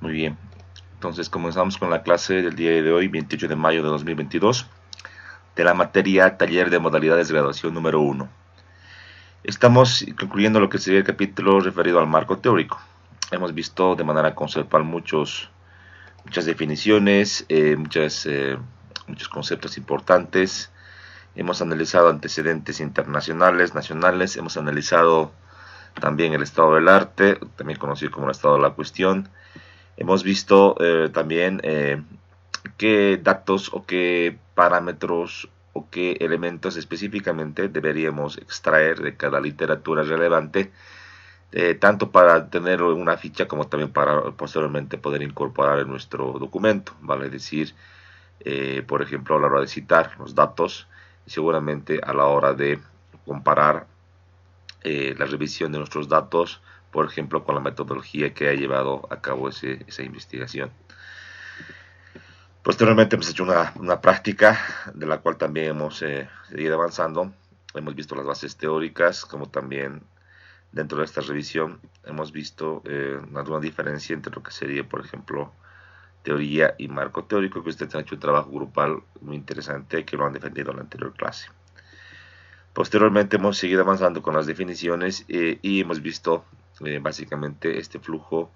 Muy bien. Entonces comenzamos con la clase del día de hoy, 28 de mayo de 2022, de la materia Taller de Modalidades de Graduación número 1. Estamos concluyendo lo que sería el capítulo referido al marco teórico. Hemos visto de manera conceptual muchas definiciones, muchos conceptos importantes. Hemos analizado antecedentes internacionales, nacionales. Hemos analizado también el estado del arte, también conocido como el estado de la cuestión. Hemos visto también qué datos o qué parámetros o qué elementos específicamente deberíamos extraer de cada literatura relevante, tanto para tener una ficha como también para posteriormente poder incorporar en nuestro documento, vale decir, por ejemplo, a la hora de citar los datos y seguramente a la hora de comparar la revisión de nuestros datos, por ejemplo, con la metodología que ha llevado a cabo esa investigación. Posteriormente hemos hecho una práctica de la cual también hemos seguido avanzando. Hemos visto las bases teóricas, como también dentro de esta revisión hemos visto alguna diferencia entre lo que sería, por ejemplo, teoría y marco teórico, que ustedes han hecho un trabajo grupal muy interesante que lo han defendido en la anterior clase. Posteriormente hemos seguido avanzando con las definiciones y hemos visto básicamente este flujo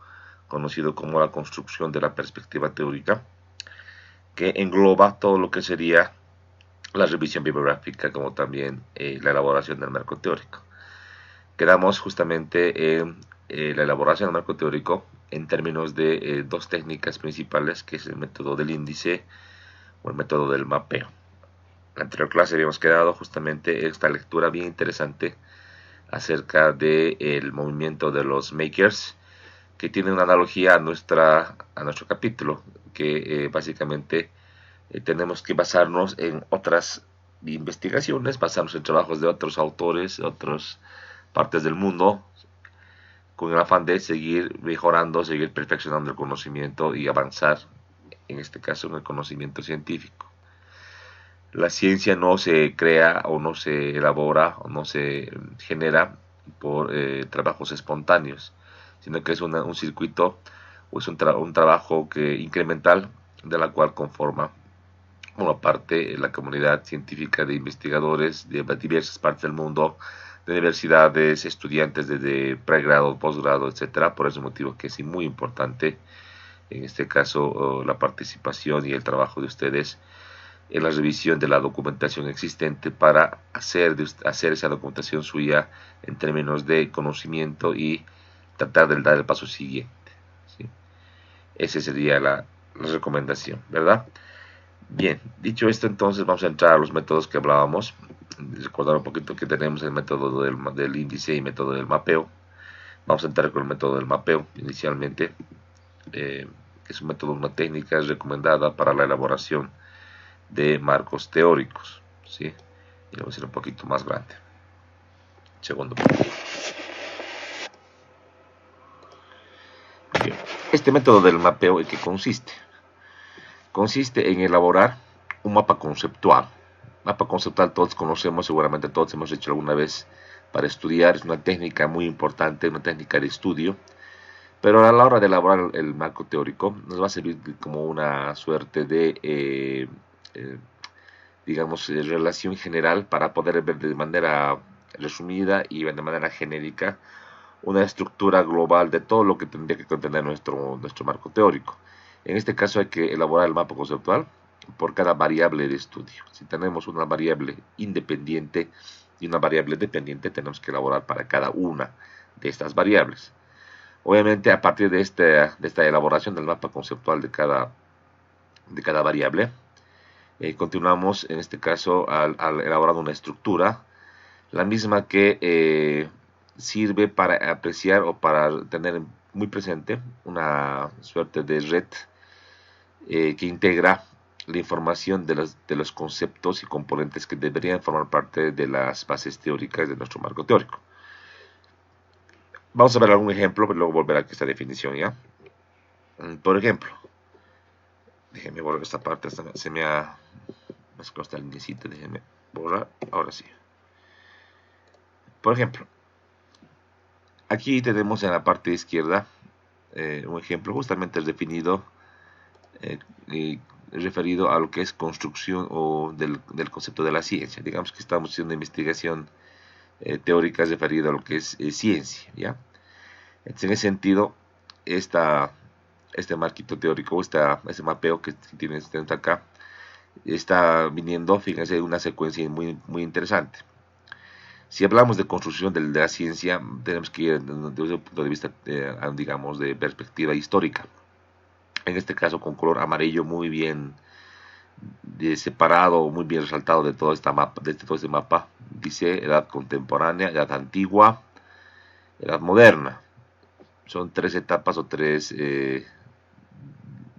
conocido como la construcción de la perspectiva teórica, que engloba todo lo que sería la revisión bibliográfica como también la elaboración del marco teórico. Quedamos justamente en la elaboración del marco teórico en términos de dos técnicas principales, que es el método del índice o el método del mapeo. En la anterior clase habíamos quedado justamente esta lectura bien interesante acerca del movimiento de los makers, que tiene una analogía a nuestro capítulo, que básicamente tenemos que basarnos en otras investigaciones, basarnos en trabajos de otros autores, de otras partes del mundo, con el afán de seguir mejorando, seguir perfeccionando el conocimiento y avanzar, en este caso, en el conocimiento científico. La ciencia no se crea o no se elabora o no se genera por trabajos espontáneos, sino que es un circuito o es un trabajo incremental de la cual conforma una parte la comunidad científica de investigadores de diversas partes del mundo, de universidades, estudiantes desde pregrado, posgrado, etcétera. Por ese motivo que es muy importante, en este caso, la participación y el trabajo de ustedes en la revisión de la documentación existente para hacer esa documentación suya en términos de conocimiento y tratar de dar el paso siguiente. ¿Sí? Esa sería la recomendación, ¿verdad? Bien, dicho esto, entonces vamos a entrar a los métodos que hablábamos. Recordar un poquito que tenemos el método del índice y el método del mapeo. Vamos a entrar con el método del mapeo inicialmente, que es un método, una técnica recomendada para la elaboración de marcos teóricos. ¿Sí? Y lo voy a hacer un poquito más grande. Segundo punto. Bien. Este método del mapeo, ¿en qué consiste? Consiste en elaborar un mapa conceptual. Mapa conceptual todos conocemos, seguramente todos hemos hecho alguna vez para estudiar. Es una técnica muy importante, una técnica de estudio. Pero a la hora de elaborar el marco teórico nos va a servir como una suerte de, digamos, relación general para poder ver de manera resumida y de manera genérica una estructura global de todo lo que tendría que contener nuestro marco teórico. En este caso hay que elaborar el mapa conceptual por cada variable de estudio. Si tenemos una variable independiente y una variable dependiente, tenemos que elaborar para cada una de estas variables. Obviamente, a partir de esta elaboración del mapa conceptual de cada variable, continuamos en este caso al elaborar una estructura, la misma que sirve para apreciar o para tener muy presente una suerte de red que integra la información de los conceptos y componentes que deberían formar parte de las bases teóricas de nuestro marco teórico. Vamos a ver algún ejemplo, pero luego volver a esta definición, ¿ya? Por ejemplo, déjenme borrar esta parte, se me ha mezclado esta linecita, déjenme borrar, ahora sí. Por ejemplo, aquí tenemos en la parte izquierda un ejemplo justamente definido y referido a lo que es construcción o del concepto de la ciencia. Digamos que estamos haciendo una investigación teórica referida a lo que es ciencia, ¿ya? Entonces, en ese sentido, este marquito teórico, este mapeo que tienes acá, está viniendo, fíjense, una secuencia muy interesante. Si hablamos de construcción de la ciencia, tenemos que ir desde un punto de vista, digamos, de perspectiva histórica. En este caso, con color amarillo muy bien separado, muy bien resaltado de todo este mapa. Dice edad contemporánea, edad antigua, edad moderna. Son tres etapas o tres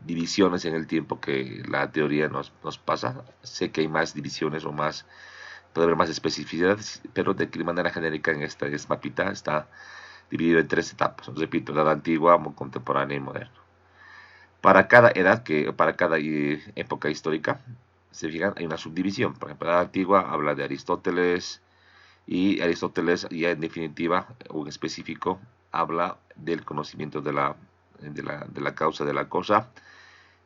divisiones en el tiempo que la teoría nos pasa. Sé que hay más divisiones o más, puede haber más especificidades, pero de manera genérica en esta mapita está dividido en tres etapas. Repito, edad antigua, contemporánea y moderna. Para cada edad, para cada época histórica, se fijan, hay una subdivisión. Por ejemplo, la edad antigua habla de Aristóteles, y Aristóteles ya en definitiva o en específico habla del conocimiento de la causa de la cosa,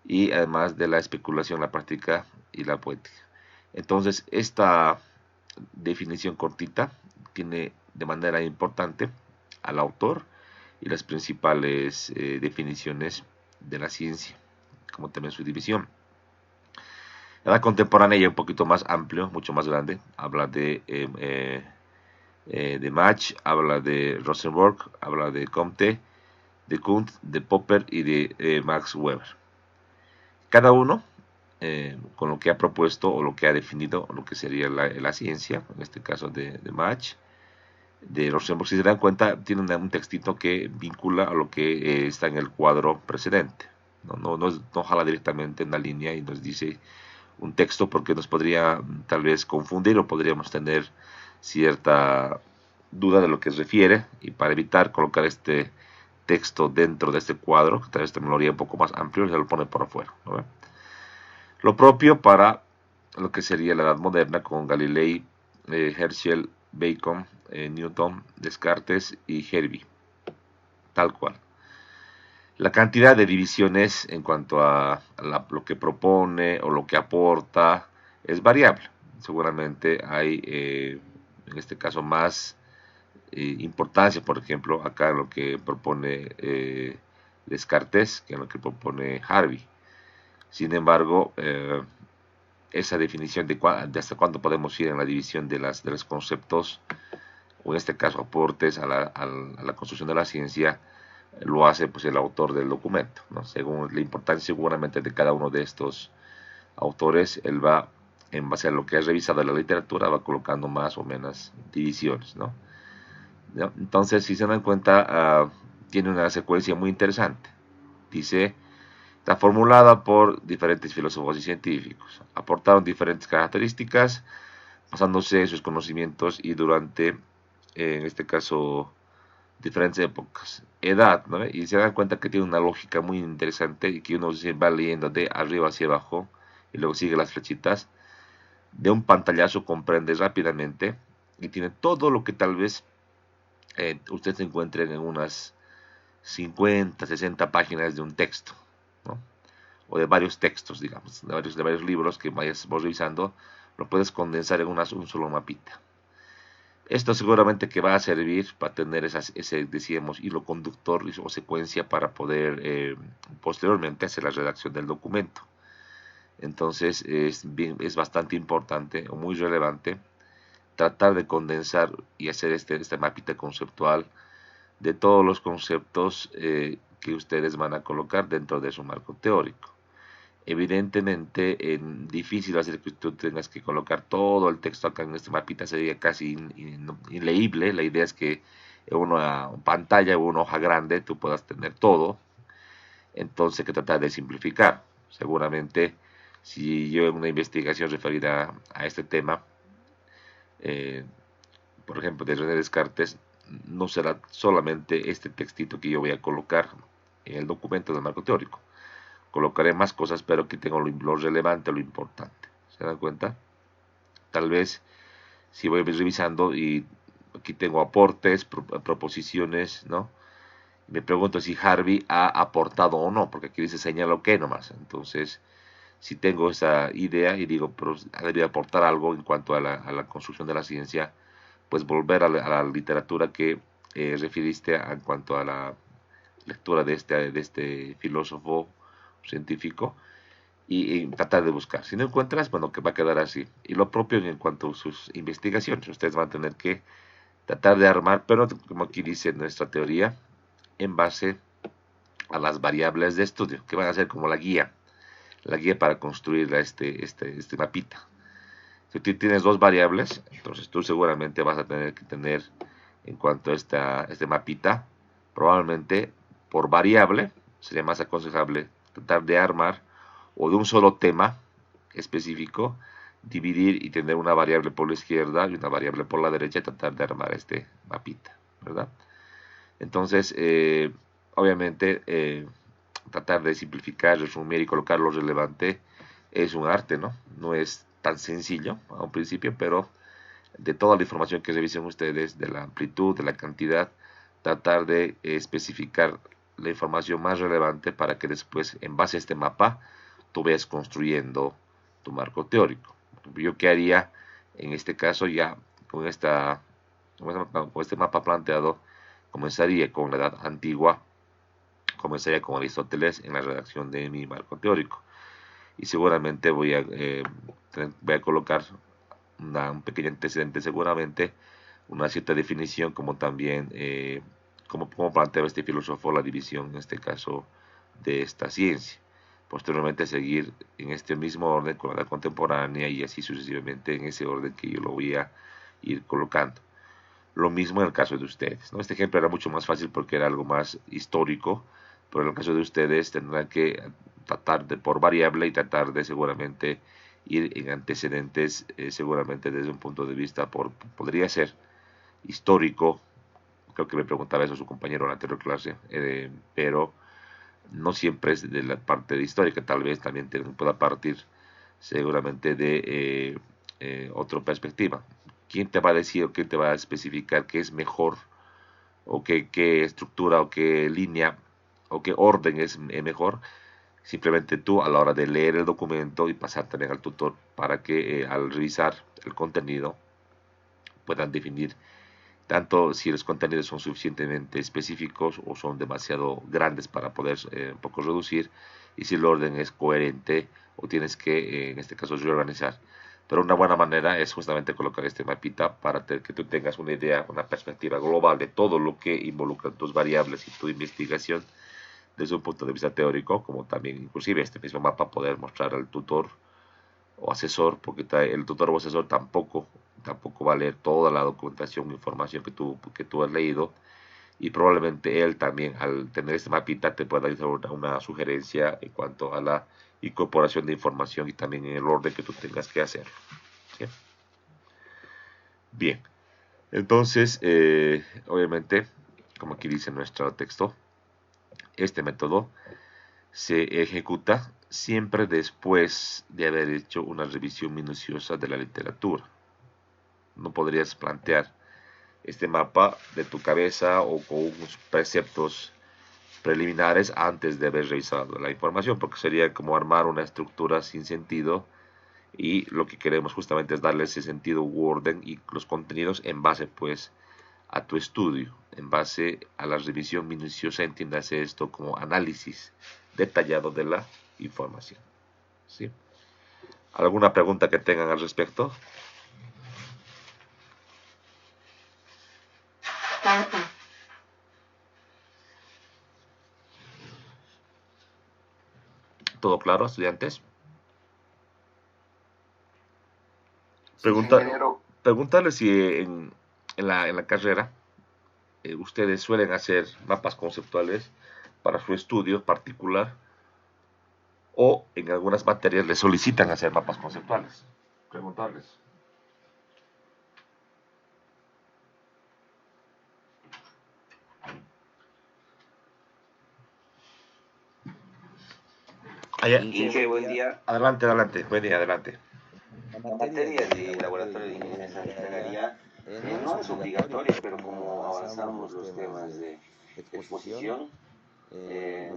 y además de la especulación, la práctica y la poética. Entonces, esta definición cortita tiene de manera importante al autor y las principales definiciones de la ciencia, como también su división. La edad contemporánea ya un poquito más amplio, mucho más grande, habla de Mach, habla de Rosenberg, habla de Comte, de Kuhn, de Popper y de Max Weber. Cada uno con lo que ha propuesto o lo que ha definido lo que sería la ciencia, en este caso de Mach, de Rosenberg. Si se dan cuenta, tiene un textito que vincula a lo que está en el cuadro precedente. No jala directamente en la línea y nos dice un texto, porque nos podría tal vez confundir o podríamos tener cierta duda de lo que se refiere, y para evitar colocar este texto dentro de este cuadro, que tal vez también lo haría un poco más amplio, se lo pone por afuera, ¿no? Lo propio para lo que sería la Edad Moderna, con Galilei, Herschel, Bacon, Newton, Descartes y Hervey, tal cual. La cantidad de divisiones en cuanto a lo que propone o lo que aporta es variable. Seguramente hay, en este caso, más importancia, por ejemplo, acá en lo que propone Descartes que en lo que propone Harvey. Sin embargo, esa definición de hasta cuándo podemos ir en la división de los conceptos, o en este caso aportes a la construcción de la ciencia, lo hace pues el autor del documento, ¿no? Según la importancia seguramente de cada uno de estos autores, él va, en base a lo que ha revisado de la literatura, va colocando más o menos divisiones, ¿no? Entonces, si se dan cuenta, tiene una secuencia muy interesante. Dice, está formulada por diferentes filósofos y científicos. Aportaron diferentes características, basándose en sus conocimientos y durante, en este caso, diferentes épocas, edad, ¿no? Y se dan cuenta que tiene una lógica muy interesante, y que uno se va leyendo de arriba hacia abajo y luego sigue las flechitas. De un pantallazo comprende rápidamente y tiene todo lo que tal vez usted se encuentre en unas 50, 60 páginas de un texto, ¿no? O de varios textos, digamos, de varios libros que vayas revisando, lo puedes condensar en un solo mapita. Esto seguramente que va a servir para tener ese, decíamos, hilo conductor o secuencia para poder posteriormente hacer la redacción del documento. Entonces es bastante importante o muy relevante tratar de condensar y hacer este mapita conceptual de todos los conceptos que ustedes van a colocar dentro de su marco teórico. Evidentemente, difícil hacer que tú tengas que colocar todo el texto acá en este mapita, sería casi inleíble. La idea es que en una pantalla o una hoja grande tú puedas tener todo. Entonces hay que tratar de simplificar. Seguramente, si yo en una investigación referida a este tema, eh, por ejemplo, de René Descartes, no será solamente este textito que yo voy a colocar en el documento del marco teórico. Colocaré más cosas, pero aquí tengo lo relevante, lo importante. ¿Se dan cuenta? Tal vez, si voy revisando y aquí tengo aportes, proposiciones, ¿no? Me pregunto si Harvey ha aportado o no, porque aquí dice señalo que nomás. Entonces, si tengo esa idea y digo, pero ha debido aportar algo en cuanto a la construcción de la ciencia, pues volver a la literatura que referiste en cuanto a la lectura de este filósofo científico y tratar de buscar. Si no encuentras, bueno, que va a quedar así. Y lo propio en cuanto a sus investigaciones. Ustedes van a tener que tratar de armar, pero como aquí dice nuestra teoría, en base a las variables de estudio, que van a ser como la guía para construir este mapita. Si tú tienes dos variables, entonces tú seguramente vas a tener que tener en cuanto a este mapita, probablemente por variable, sería más aconsejable tratar de armar o de un solo tema específico, dividir y tener una variable por la izquierda y una variable por la derecha y tratar de armar este mapita, ¿verdad? Entonces, obviamente, tratar de simplificar, resumir y colocar lo relevante es un arte, ¿no? No es tan sencillo a un principio, pero de toda la información que revisen ustedes, de la amplitud, de la cantidad, tratar de especificar la información más relevante para que después, en base a este mapa, tú vayas construyendo tu marco teórico. Yo qué haría en este caso ya con, con este mapa planteado, comenzaría con la edad antigua, comenzaría con Aristóteles en la redacción de mi marco teórico y seguramente voy a colocar un pequeño antecedente seguramente, una cierta definición como también como planteaba este filósofo la división en este caso de esta ciencia. Posteriormente seguir en este mismo orden con la edad contemporánea y así sucesivamente en ese orden que yo lo voy a ir colocando. Lo mismo en el caso de ustedes, ¿no? Este ejemplo era mucho más fácil porque era algo más histórico, pero en el caso de ustedes tendrán que tratar de por variable y tratar de seguramente ir en antecedentes, seguramente desde un punto de vista, podría ser histórico, creo que me preguntaba eso su compañero en la anterior clase, pero no siempre es de la parte de histórica, tal vez también pueda partir seguramente de otra perspectiva. ¿Quién te va a decir o quién te va a especificar qué es mejor o qué estructura o qué línea o qué orden es mejor? Simplemente tú a la hora de leer el documento y pasar también al tutor para que al revisar el contenido puedan definir tanto si los contenidos son suficientemente específicos o son demasiado grandes para poder un poco reducir y si el orden es coherente o tienes que en este caso reorganizar. Pero una buena manera es justamente colocar este mapita para que tú tengas una idea, una perspectiva global de todo lo que involucra tus variables y tu investigación desde un punto de vista teórico, como también inclusive este mismo mapa poder mostrar al tutor o asesor, porque el tutor o asesor tampoco va a leer toda la documentación e información que tú has leído y probablemente él también al tener este mapita te pueda dar una sugerencia en cuanto a la incorporación de información y también en el orden que tú tengas que hacer. ¿Sí? Bien, entonces obviamente como aquí dice nuestro texto, este método se ejecuta siempre después de haber hecho una revisión minuciosa de la literatura. No podrías plantear este mapa de tu cabeza o con unos preceptos preliminares antes de haber revisado la información, porque sería como armar una estructura sin sentido y lo que queremos justamente es darle ese sentido u orden y los contenidos en base pues a tu estudio, en base a la revisión minuciosa, entiéndase esto como análisis detallado de la información. ¿Sí? ¿Alguna pregunta que tengan al respecto? ¿Todo claro, estudiantes? Pregunta, preguntarles si en la carrera ustedes suelen hacer mapas conceptuales para su estudio particular o en algunas materias les solicitan hacer mapas conceptuales. Preguntarles. Inge, buen día. Adelante, adelante, buen día, adelante. La materia de laboratorio de ingeniería sanitaria no es obligatoria, pero como avanzamos los temas de exposición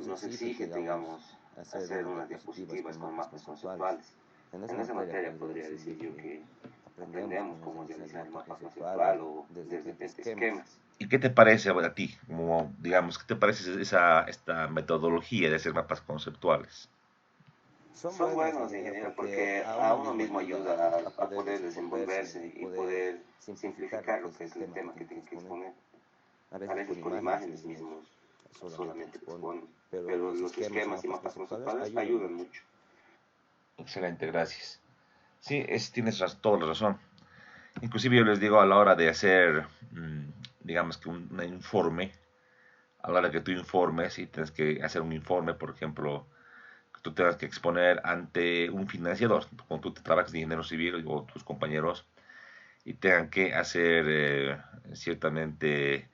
nos exige, digamos, hacer unas diapositivas con mapas conceptuales. En esa materia podría decir yo que aprendemos cómo realizar el mapa conceptual o desde esquemas. ¿Y qué te parece a ti? Como, digamos, ¿qué te parece esta metodología de hacer mapas conceptuales? Son buenos, ingeniero, porque a uno mismo ayuda a poder desenvolverse y poder simplificar lo que es el tema que tiene que exponer. A veces con imágenes mismos solamente exponen, pero los esquemas y mapas conceptuales ayudan mucho. Excelente, gracias. Sí, tienes toda la razón. Inclusive yo les digo a la hora de hacer, digamos que un informe, a la hora que tú informes y tienes que hacer un informe, por ejemplo, que tú tengas que exponer ante un financiador, cuando tú te trabajas de ingeniero civil o tus compañeros, y tengan que hacer ciertamente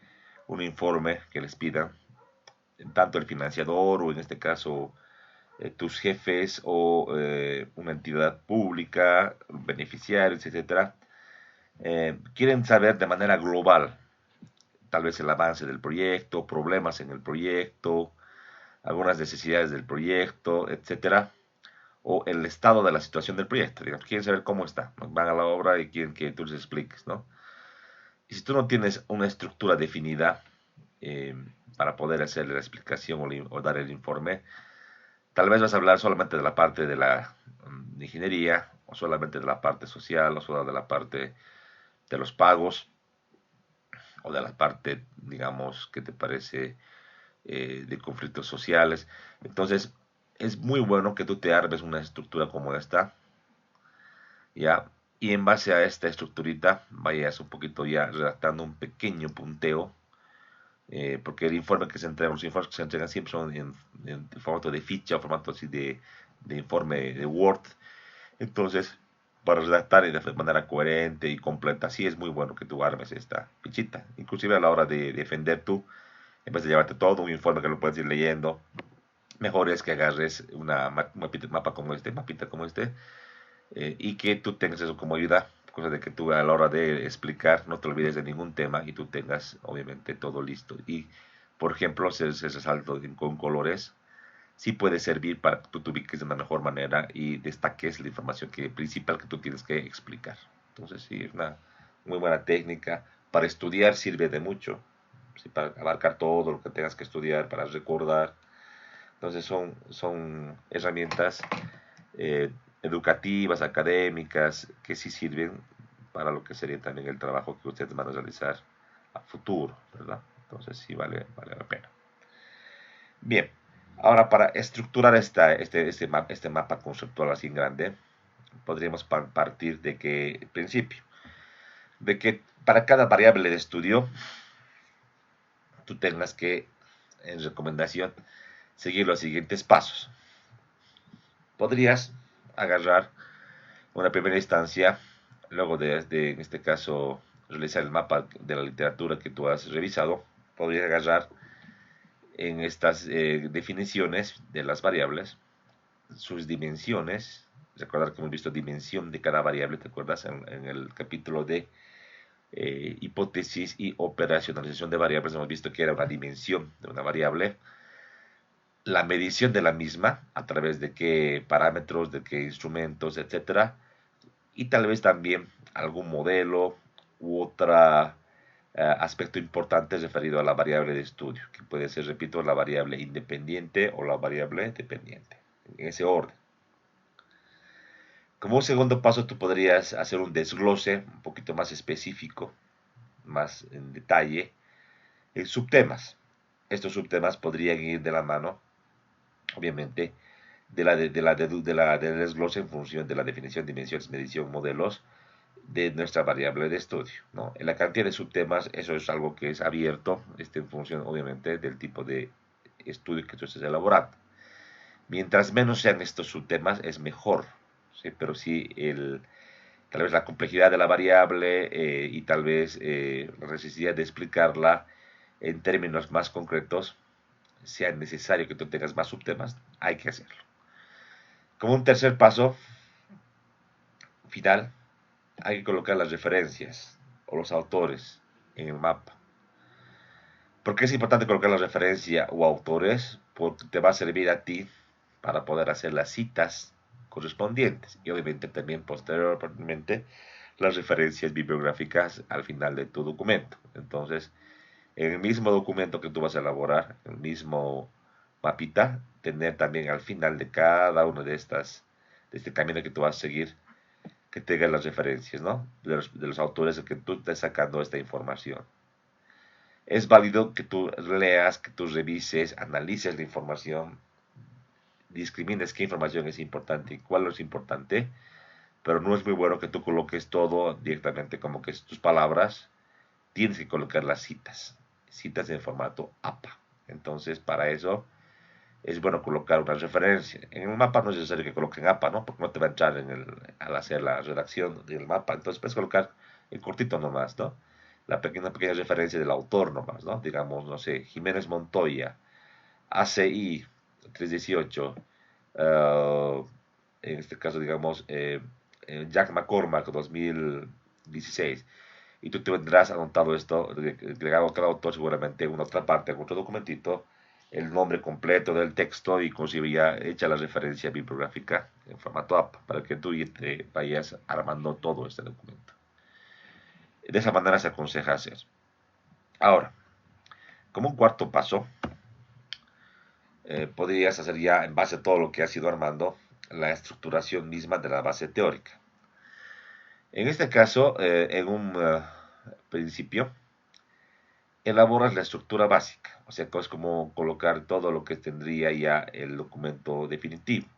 un informe que les pidan, tanto el financiador o en este caso tus jefes o una entidad pública, beneficiarios, etcétera, quieren saber de manera global, tal vez el avance del proyecto, problemas en el proyecto, algunas necesidades del proyecto, etcétera, o el estado de la situación del proyecto. Digamos, quieren saber cómo está, van a la obra y quieren que tú les expliques, ¿no? Y si tú no tienes una estructura definida eh, para poder hacer la explicación o dar el informe, tal vez vas a hablar solamente de la parte de la de ingeniería, o solamente de la parte social, o solo de la parte de los pagos, o de la parte, digamos, que te parece de conflictos sociales. Entonces, es muy bueno que tú te armes una estructura como esta, ¿ya? Y en base a esta estructurita, vayas un poquito ya redactando un pequeño punteo, porque el informe que se entrega, los informes que se entregan siempre son en formato de ficha, o formato así de informe de Word. Entonces, para redactar de manera coherente y completa, sí es muy bueno que tú armes esta fichita. Inclusive a la hora de defender tú, en vez de llevarte todo un informe que lo puedes ir leyendo, mejor es que agarres una mapa como este, mapita como este, y que tú tengas eso como ayuda, cosa de que tú a la hora de explicar no te olvides de ningún tema y tú tengas obviamente todo listo. Y, por ejemplo, ese resalto con colores sí puede servir para que tú te ubiques de una mejor manera y destaques la información principal que tú tienes que explicar. Entonces, sí, es una muy buena técnica. Para estudiar sirve de mucho, ¿sí? Para abarcar todo lo que tengas que estudiar, para recordar. Entonces, son herramientas eh, educativas, académicas, que sí sirven para lo que sería también el trabajo que ustedes van a realizar a futuro, ¿verdad? Entonces, sí vale la pena. Bien, ahora para estructurar este mapa conceptual así en grande, podríamos partir de que, principio, de que para cada variable de estudio, tú tengas que, en recomendación, seguir los siguientes pasos. Podrías agarrar una primera instancia, luego en este caso, realizar el mapa de la literatura que tú has revisado, podrías agarrar en estas definiciones de las variables, sus dimensiones. Recordar que hemos visto dimensión de cada variable, ¿te acuerdas? En el capítulo de hipótesis y operacionalización de variables hemos visto que era una dimensión de una variable, la medición de la misma, a través de qué parámetros, de qué instrumentos, etcétera, y tal vez también algún modelo u otro aspecto importante referido a la variable de estudio, que puede ser, repito, la variable independiente o la variable dependiente, en ese orden. Como un segundo paso, tú podrías hacer un desglose un poquito más específico, más en detalle, en subtemas. Estos subtemas podrían ir de la mano, obviamente, del desglose en función de la definición, dimensiones, medición, modelos de nuestra variable de estudio, ¿no? En la cantidad de subtemas, eso es algo que es abierto, en función, obviamente, del tipo de estudio que tú estés elaborando. Mientras menos sean estos subtemas, es mejor, ¿sí? Pero sí, tal vez la complejidad de la variable y tal vez la necesidad de explicarla en términos más concretos, sea necesario que tú tengas más subtemas, hay que hacerlo. Como un tercer paso final, hay que colocar las referencias o los autores en el mapa. ¿Por qué es importante colocar la referencia o autores? Porque te va a servir a ti para poder hacer las citas correspondientes y obviamente también posteriormente las referencias bibliográficas al final de tu documento. Entonces, en el mismo documento que tú vas a elaborar, el mismo mapita, tener también al final de cada una de este camino que tú vas a seguir, que tenga las referencias, ¿no? De los autores de que tú estés sacando esta información. Es válido que tú leas, que tú revises, analices la información, discrimines qué información es importante y cuál no es importante, pero no es muy bueno que tú coloques todo directamente como que es tus palabras. Tienes que colocar las citas en formato APA. Entonces, para eso es bueno colocar una referencia. En el mapa no es necesario que coloquen APA, ¿no? Porque no te va a entrar al hacer la redacción del mapa. Entonces, puedes colocar en cortito nomás, ¿no? Una pequeña referencia del autor nomás, ¿no? Digamos, no sé, Jiménez Montoya, ACI 318, en este caso, digamos, Jack McCormack 2016. Y tú te vendrás anotado esto, agregado a cada autor seguramente en una otra parte, en otro documentito, el nombre completo del texto y inclusive ya hecha la referencia bibliográfica en formato APA para que tú te vayas armando todo este documento. De esa manera se aconseja hacer. Ahora, como un cuarto paso, podrías hacer ya en base a todo lo que has ido armando la estructuración misma de la base teórica. En este caso, en un principio, elaboras la estructura básica, o sea, es como colocar todo lo que tendría ya el documento definitivo,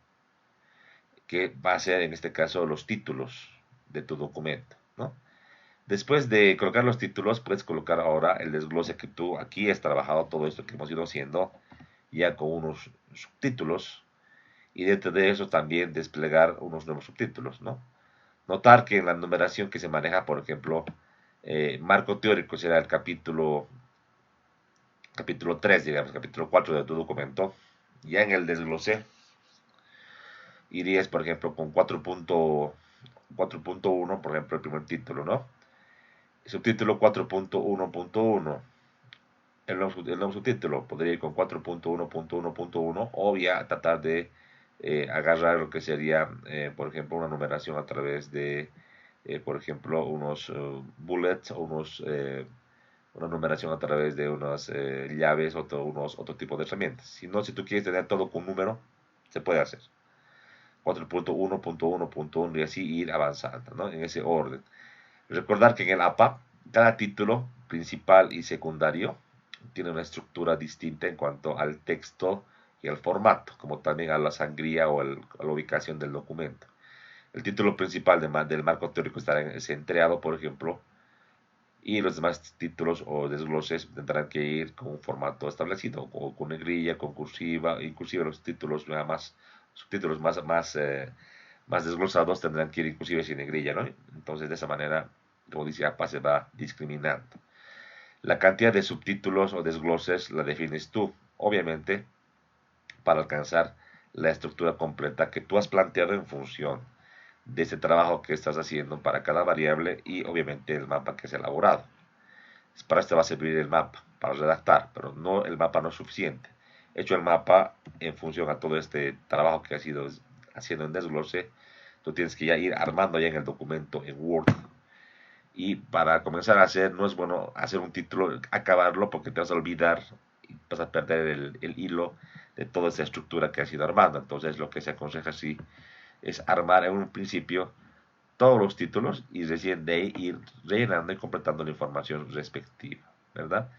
que va a ser en este caso los títulos de tu documento, ¿no? Después de colocar los títulos, puedes colocar ahora el desglose que tú aquí has trabajado todo esto que hemos ido haciendo, ya con unos subtítulos, y dentro de eso también desplegar unos nuevos subtítulos, ¿no? Notar que en la numeración que se maneja, por ejemplo, marco teórico será el capítulo 3, digamos, capítulo 4 de tu documento. Ya en el desglose irías, por ejemplo, con 4.1, por ejemplo, el primer título, ¿no? Subtítulo 4.1.1. El nuevo subtítulo podría ir con 4.1.1.1 o ya tratar de agarrar lo que sería, por ejemplo, una numeración a través de, por ejemplo, unos bullets o una numeración a través de unas llaves o otro tipo de herramientas. Si no, si tú quieres tener todo con número, se puede hacer. 4.1.1.1 y así ir avanzando, ¿no? En ese orden. Recordar que en el APA, cada título principal y secundario tiene una estructura distinta en cuanto al texto y al formato, como también a la sangría o a la ubicación del documento. El título principal del marco teórico estará centrado, por ejemplo, y los demás títulos o desgloses tendrán que ir con un formato establecido, o con negrilla, con cursiva, inclusive los títulos subtítulos más desglosados tendrán que ir inclusive sin negrilla, ¿no? Entonces de esa manera, como dice APA, se va discriminando. La cantidad de subtítulos o desgloses la defines tú, obviamente, para alcanzar la estructura completa que tú has planteado en función de ese trabajo que estás haciendo para cada variable y obviamente el mapa que has elaborado. Para esto va a servir el mapa, para redactar, pero no, el mapa no es suficiente. Hecho el mapa en función a todo este trabajo que has ido haciendo en desglose, tú tienes que ya ir armando ya en el documento en Word. Y para comenzar a hacer, no es bueno hacer un título, acabarlo, porque te vas a olvidar y vas a perder el hilo de toda esa estructura que has ido armando. Entonces lo que se aconseja sí es armar en un principio todos los títulos y recién de ahí ir rellenando y completando la información respectiva, ¿verdad?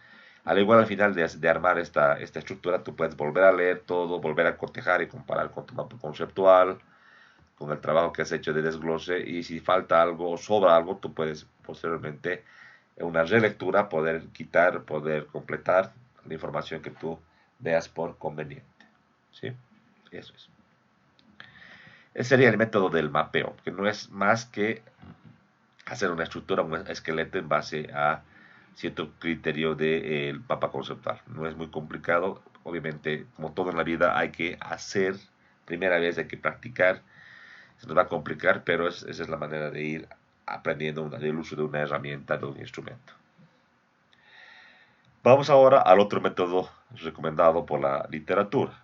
Al igual al final de armar esta estructura, tú puedes volver a leer todo, volver a cotejar y comparar con tu mapa conceptual, con el trabajo que has hecho de desglose, y si falta algo o sobra algo, tú puedes posteriormente en una relectura poder quitar, poder completar la información que tú veas por conveniente. ¿Sí? Eso es. Ese sería el método del mapeo, que no es más que hacer una estructura, un esqueleto en base a cierto criterio del mapa conceptual. No es muy complicado, obviamente, como todo en la vida, hay que hacer, primera vez hay que practicar, se nos va a complicar, pero esa es la manera de ir aprendiendo el uso de una herramienta, de un instrumento. Vamos ahora al otro método recomendado por la literatura,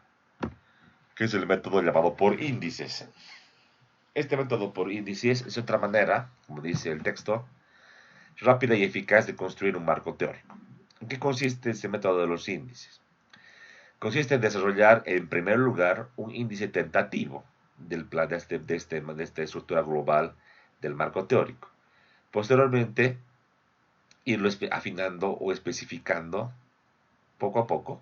que es el método llamado por índices. Este método por índices es otra manera, como dice el texto, rápida y eficaz de construir un marco teórico. ¿En qué consiste este método de los índices? Consiste en desarrollar, en primer lugar, un índice tentativo del plan de esta estructura global del marco teórico. Posteriormente, irlo afinando o especificando poco a poco,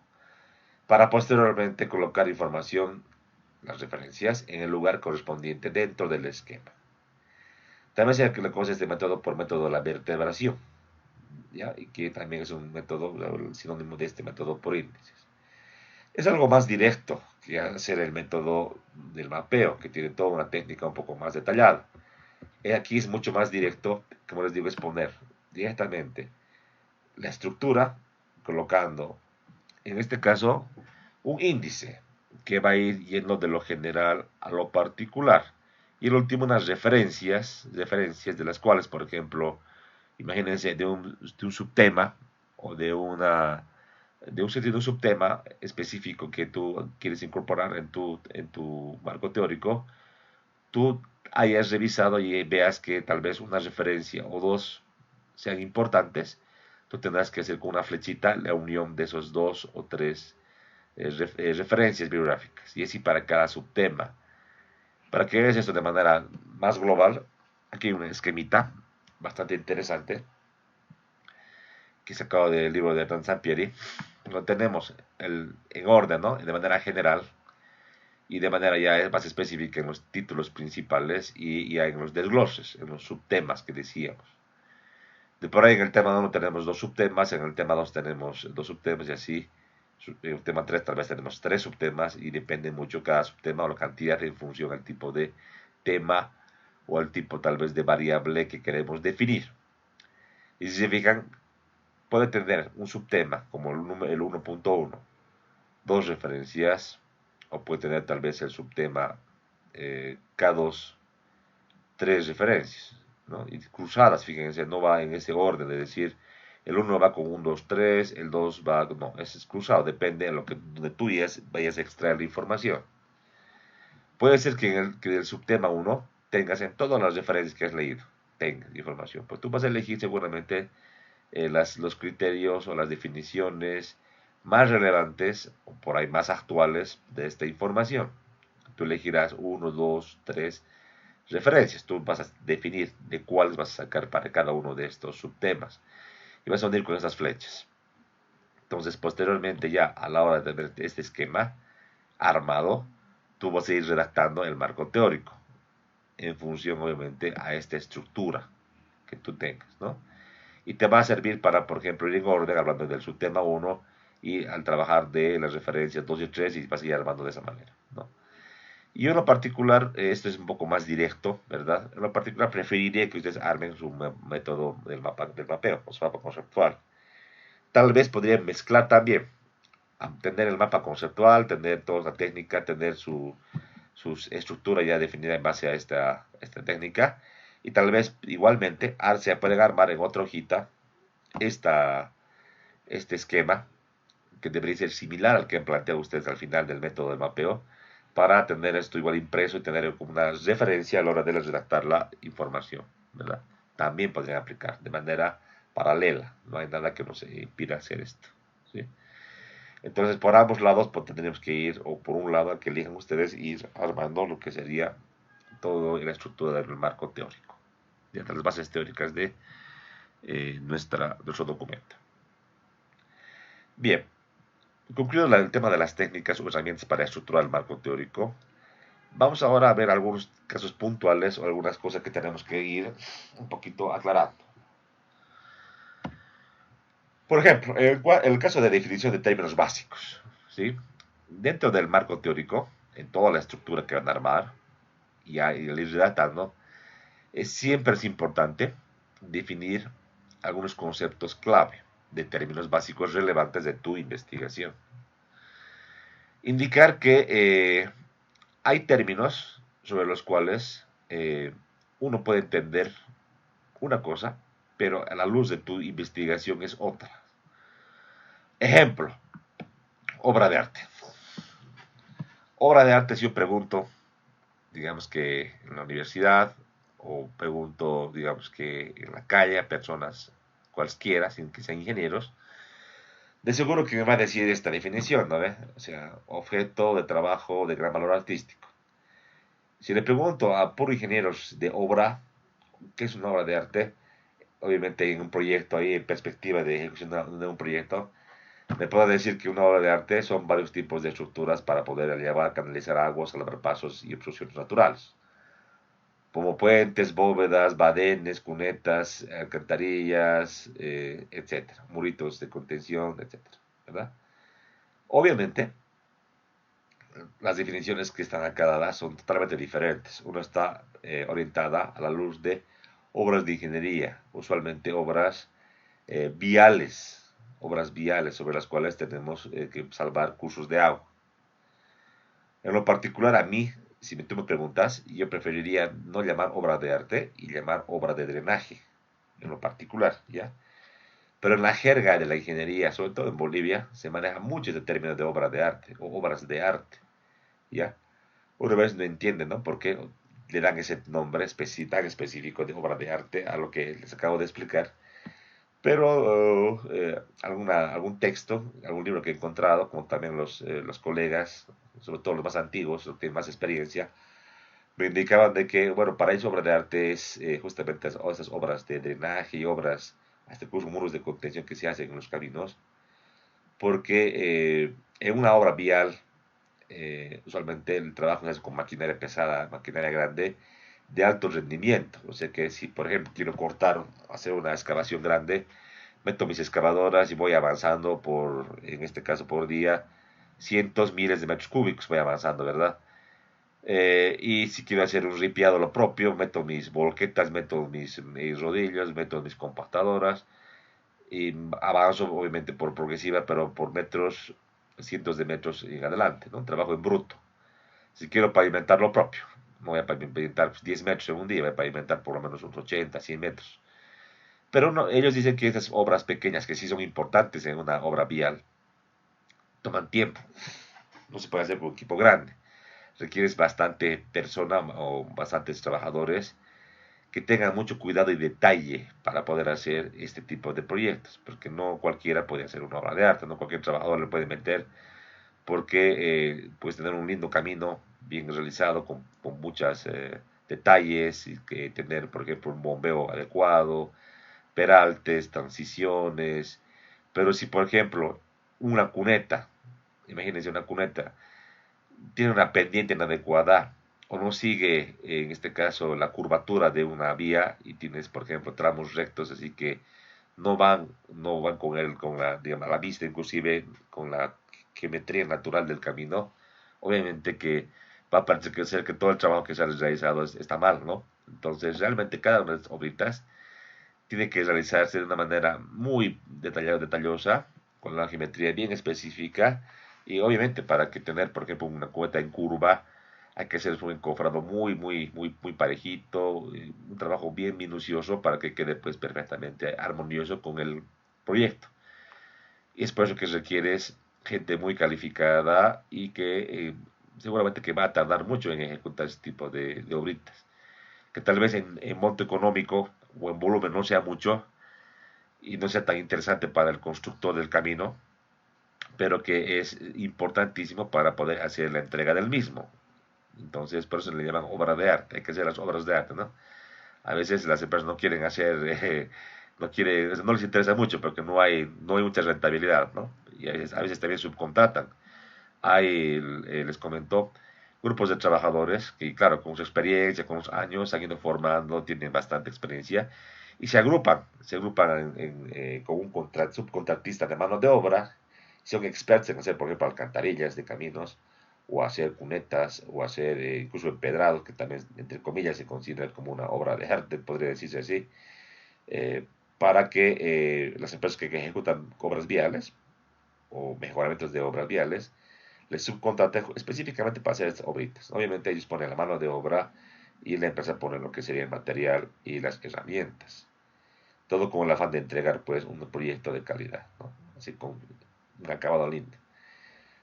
para posteriormente colocar información, las referencias, en el lugar correspondiente dentro del esquema. También se le conoce este método por método de la vertebración, ¿ya? Y que también es un método, el sinónimo de este método por índices. Es algo más directo que hacer el método del mapeo, que tiene toda una técnica un poco más detallada. Aquí es mucho más directo, como les digo, es poner directamente la estructura, colocando, en este caso, un índice que va a ir yendo de lo general a lo particular. Y el último, unas referencias de las cuales, por ejemplo, imagínense de un subtema o de un sentido subtema específico que tú quieres incorporar en tu marco teórico, tú hayas revisado y veas que tal vez una referencia o dos sean importantes, tú tendrás que hacer con una flechita la unión de esos dos o tres referencias bibliográficas, y así para cada subtema. Para que veas esto de manera más global, aquí hay un esquemita bastante interesante que sacado del libro de Dan Sampieri. Lo tenemos en orden, ¿no? De manera general y de manera ya más específica en los títulos principales y ya en los desgloses, en los subtemas que decíamos. De por ahí en el tema 1 tenemos dos subtemas, en el tema 2 tenemos dos subtemas y así. En el tema 3 tal vez tenemos tres subtemas y depende mucho cada subtema o la cantidad en función al tipo de tema o al tipo tal vez de variable que queremos definir. Y si se fijan, puede tener un subtema como el 1.1, dos referencias, o puede tener tal vez el subtema K2, tres referencias, ¿no? Y cruzadas, fíjense, no va en ese orden de decir el 1 va con 1, 2, 3, el 2 va, no, es cruzado, depende de lo que donde tú vayas a extraer la información. Puede ser que el subtema 1 tengas en todas las referencias que has leído, tengas información, pues tú vas a elegir seguramente los criterios o las definiciones más relevantes o por ahí más actuales de esta información. Tú elegirás 1, 2, 3 referencias. Tú vas a definir de cuáles vas a sacar para cada uno de estos subtemas y vas a unir con estas flechas. Entonces, posteriormente ya a la hora de ver este esquema armado, tú vas a ir redactando el marco teórico en función, obviamente, a esta estructura que tú tengas, ¿no? Y te va a servir para, por ejemplo, ir en orden, hablando del subtema 1 y al trabajar de las referencias 2 y 3 y vas a ir armando de esa manera, ¿no? Y yo en lo particular, esto es un poco más directo, ¿verdad? En lo particular preferiría que ustedes armen su método del mapeo, o su mapa conceptual. Tal vez podrían mezclar también, tener el mapa conceptual, tener toda la técnica, tener su estructura ya definida en base a esta técnica, y tal vez igualmente se pueden armar en otra hojita este esquema, que debería ser similar al que han planteado ustedes al final del método de mapeo, para tener esto igual impreso y tener como una referencia a la hora de redactar la información, ¿verdad? También podrían aplicar de manera paralela, no hay nada que nos impida hacer esto, ¿sí? Entonces, por ambos lados pues, tendríamos que ir, o por un lado, al que elijan ustedes, ir armando lo que sería toda la estructura del marco teórico, de las bases teóricas de nuestro documento. Bien, concluido el tema de las técnicas o herramientas para estructurar el marco teórico, vamos ahora a ver algunos casos puntuales o algunas cosas que tenemos que ir un poquito aclarando. Por ejemplo, el caso de definición de términos básicos, ¿sí? Dentro del marco teórico, en toda la estructura que van a armar y al ir redactando, siempre es importante definir algunos conceptos clave de términos básicos relevantes de tu investigación. Indicar que hay términos sobre los cuales uno puede entender una cosa, pero a la luz de tu investigación es otra. Ejemplo, obra de arte. Obra de arte, si yo pregunto, digamos que en la universidad, o pregunto, digamos que en la calle a personas cualquiera, sin que sean ingenieros, de seguro que me va a decir esta definición, ¿no ve? O sea, objeto de trabajo de gran valor artístico. Si le pregunto a puros ingenieros de obra, ¿qué es una obra de arte? Obviamente en un proyecto ahí, en perspectiva de ejecución de un proyecto, me puedo decir que una obra de arte son varios tipos de estructuras para poder llevar, canalizar aguas, calabrar pasos y obstrucciones naturales, como puentes, bóvedas, badenes, cunetas, alcantarillas, etcétera, muritos de contención, etcétera, ¿verdad? Obviamente, las definiciones que están acá dadas son totalmente diferentes. Una está orientada a la luz de obras de ingeniería, usualmente obras viales sobre las cuales tenemos que salvar cursos de agua. En lo particular, a mí, si tú me preguntas, yo preferiría no llamar obra de arte y llamar obra de drenaje, en lo particular, ¿ya? Pero en la jerga de la ingeniería, sobre todo en Bolivia, se maneja mucho ese término de obra de arte o obras de arte, ¿ya? Una vez no entiende, ¿no? ¿Por qué le dan ese nombre tan específico de obra de arte a lo que les acabo de explicar? Pero algún texto, algún libro que he encontrado, como también los colegas, sobre todo los más antiguos, los que tienen más experiencia, me indicaban de que, bueno, para eso obra de arte es justamente esas obras de drenaje y obras, hasta incluso muros de contención que se hacen en los caminos, porque en una obra vial, usualmente el trabajo se hace con maquinaria pesada, maquinaria grande, de alto rendimiento. O sea que si, por ejemplo, quiero cortar, hacer una excavación grande, meto mis excavadoras y voy avanzando en este caso por día, cientos, miles de metros cúbicos voy avanzando, ¿verdad? Y si quiero hacer un ripiado lo propio, meto mis volquetas, meto mis rodillos, meto mis compactadoras y avanzo obviamente por progresiva, pero por metros, cientos de metros en adelante, ¿no? Trabajo en bruto. Si quiero pavimentar lo propio, no voy a pavimentar 10 metros en un día, voy a pavimentar por lo menos unos 80, 100 metros. Pero no, ellos dicen que esas obras pequeñas, que sí son importantes en una obra vial, toman tiempo. No se puede hacer con un equipo grande. Requieres bastante persona o bastantes trabajadores que tengan mucho cuidado y detalle para poder hacer este tipo de proyectos, porque no cualquiera puede hacer una obra de arte, no cualquier trabajador le puede meter, porque puedes tener un lindo camino bien realizado con muchos detalles y que tener, por ejemplo, un bombeo adecuado, peraltes, transiciones, pero si por ejemplo una cuneta, imagínense una cuneta, tiene una pendiente inadecuada o no sigue en este caso la curvatura de una vía y tienes por ejemplo tramos rectos así que no van con la, digamos, a la vista inclusive con la geometría natural del camino, obviamente que va a parecer que todo el trabajo que se ha realizado está mal, ¿no? Entonces realmente cada una de las obritas tiene que realizarse de una manera muy detallada, detallosa, con la geometría bien específica y obviamente para que tener, por ejemplo, una cubeta en curva, hay que hacer un encofrado muy parejito, un trabajo bien minucioso para que quede pues perfectamente armonioso con el proyecto. Y es por eso que requieres gente muy calificada y que seguramente que va a tardar mucho en ejecutar este tipo de obritas. Que tal vez en monto económico o en volumen no sea mucho, y no sea tan interesante para el constructor del camino, pero que es importantísimo para poder hacer la entrega del mismo. Entonces, por eso le llaman obra de arte, hay que hacer las obras de arte, ¿no? A veces las empresas no quieren hacer, no les interesa mucho porque no hay mucha rentabilidad, ¿no? Y a veces también subcontratan. Les comentó, grupos de trabajadores que, claro, con su experiencia, con los años, han ido formando, tienen bastante experiencia y se agrupan con un subcontratista de mano de obra, son expertos en hacer, por ejemplo, alcantarillas de caminos, o hacer cunetas, o hacer incluso empedrados, que también, entre comillas, se considera como una obra de arte, podría decirse así, eh, para que las empresas que ejecutan obras viales o mejoramientos de obras viales les subcontratan específicamente para hacer estas obritas. Obviamente ellos ponen la mano de obra y la empresa pone lo que sería el material y las herramientas. Todo con el afán de entregar pues un proyecto de calidad, ¿no? Así un acabado lindo.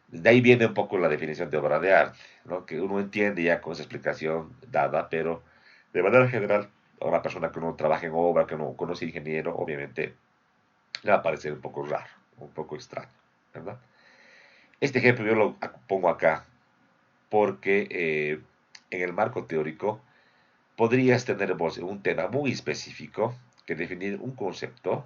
De ahí viene un poco la definición de obra de arte, ¿no? Que uno entiende ya con esa explicación dada, pero de manera general, a una persona que no trabaja en obra, que no conoce ingeniero, obviamente le va a parecer un poco raro, un poco extraño, ¿verdad? Este ejemplo yo lo pongo acá porque en el marco teórico podrías tener vos un tema muy específico que definir un concepto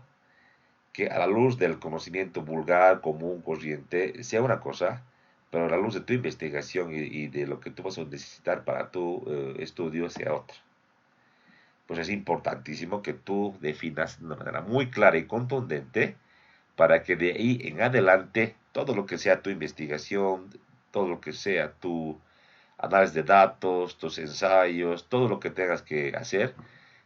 que a la luz del conocimiento vulgar, común, corriente, sea una cosa, pero a la luz de tu investigación y de lo que tú vas a necesitar para tu estudio sea otra. Pues es importantísimo que tú definas de una manera muy clara y contundente para que de ahí en adelante todo lo que sea tu investigación, todo lo que sea tu análisis de datos, tus ensayos, todo lo que tengas que hacer,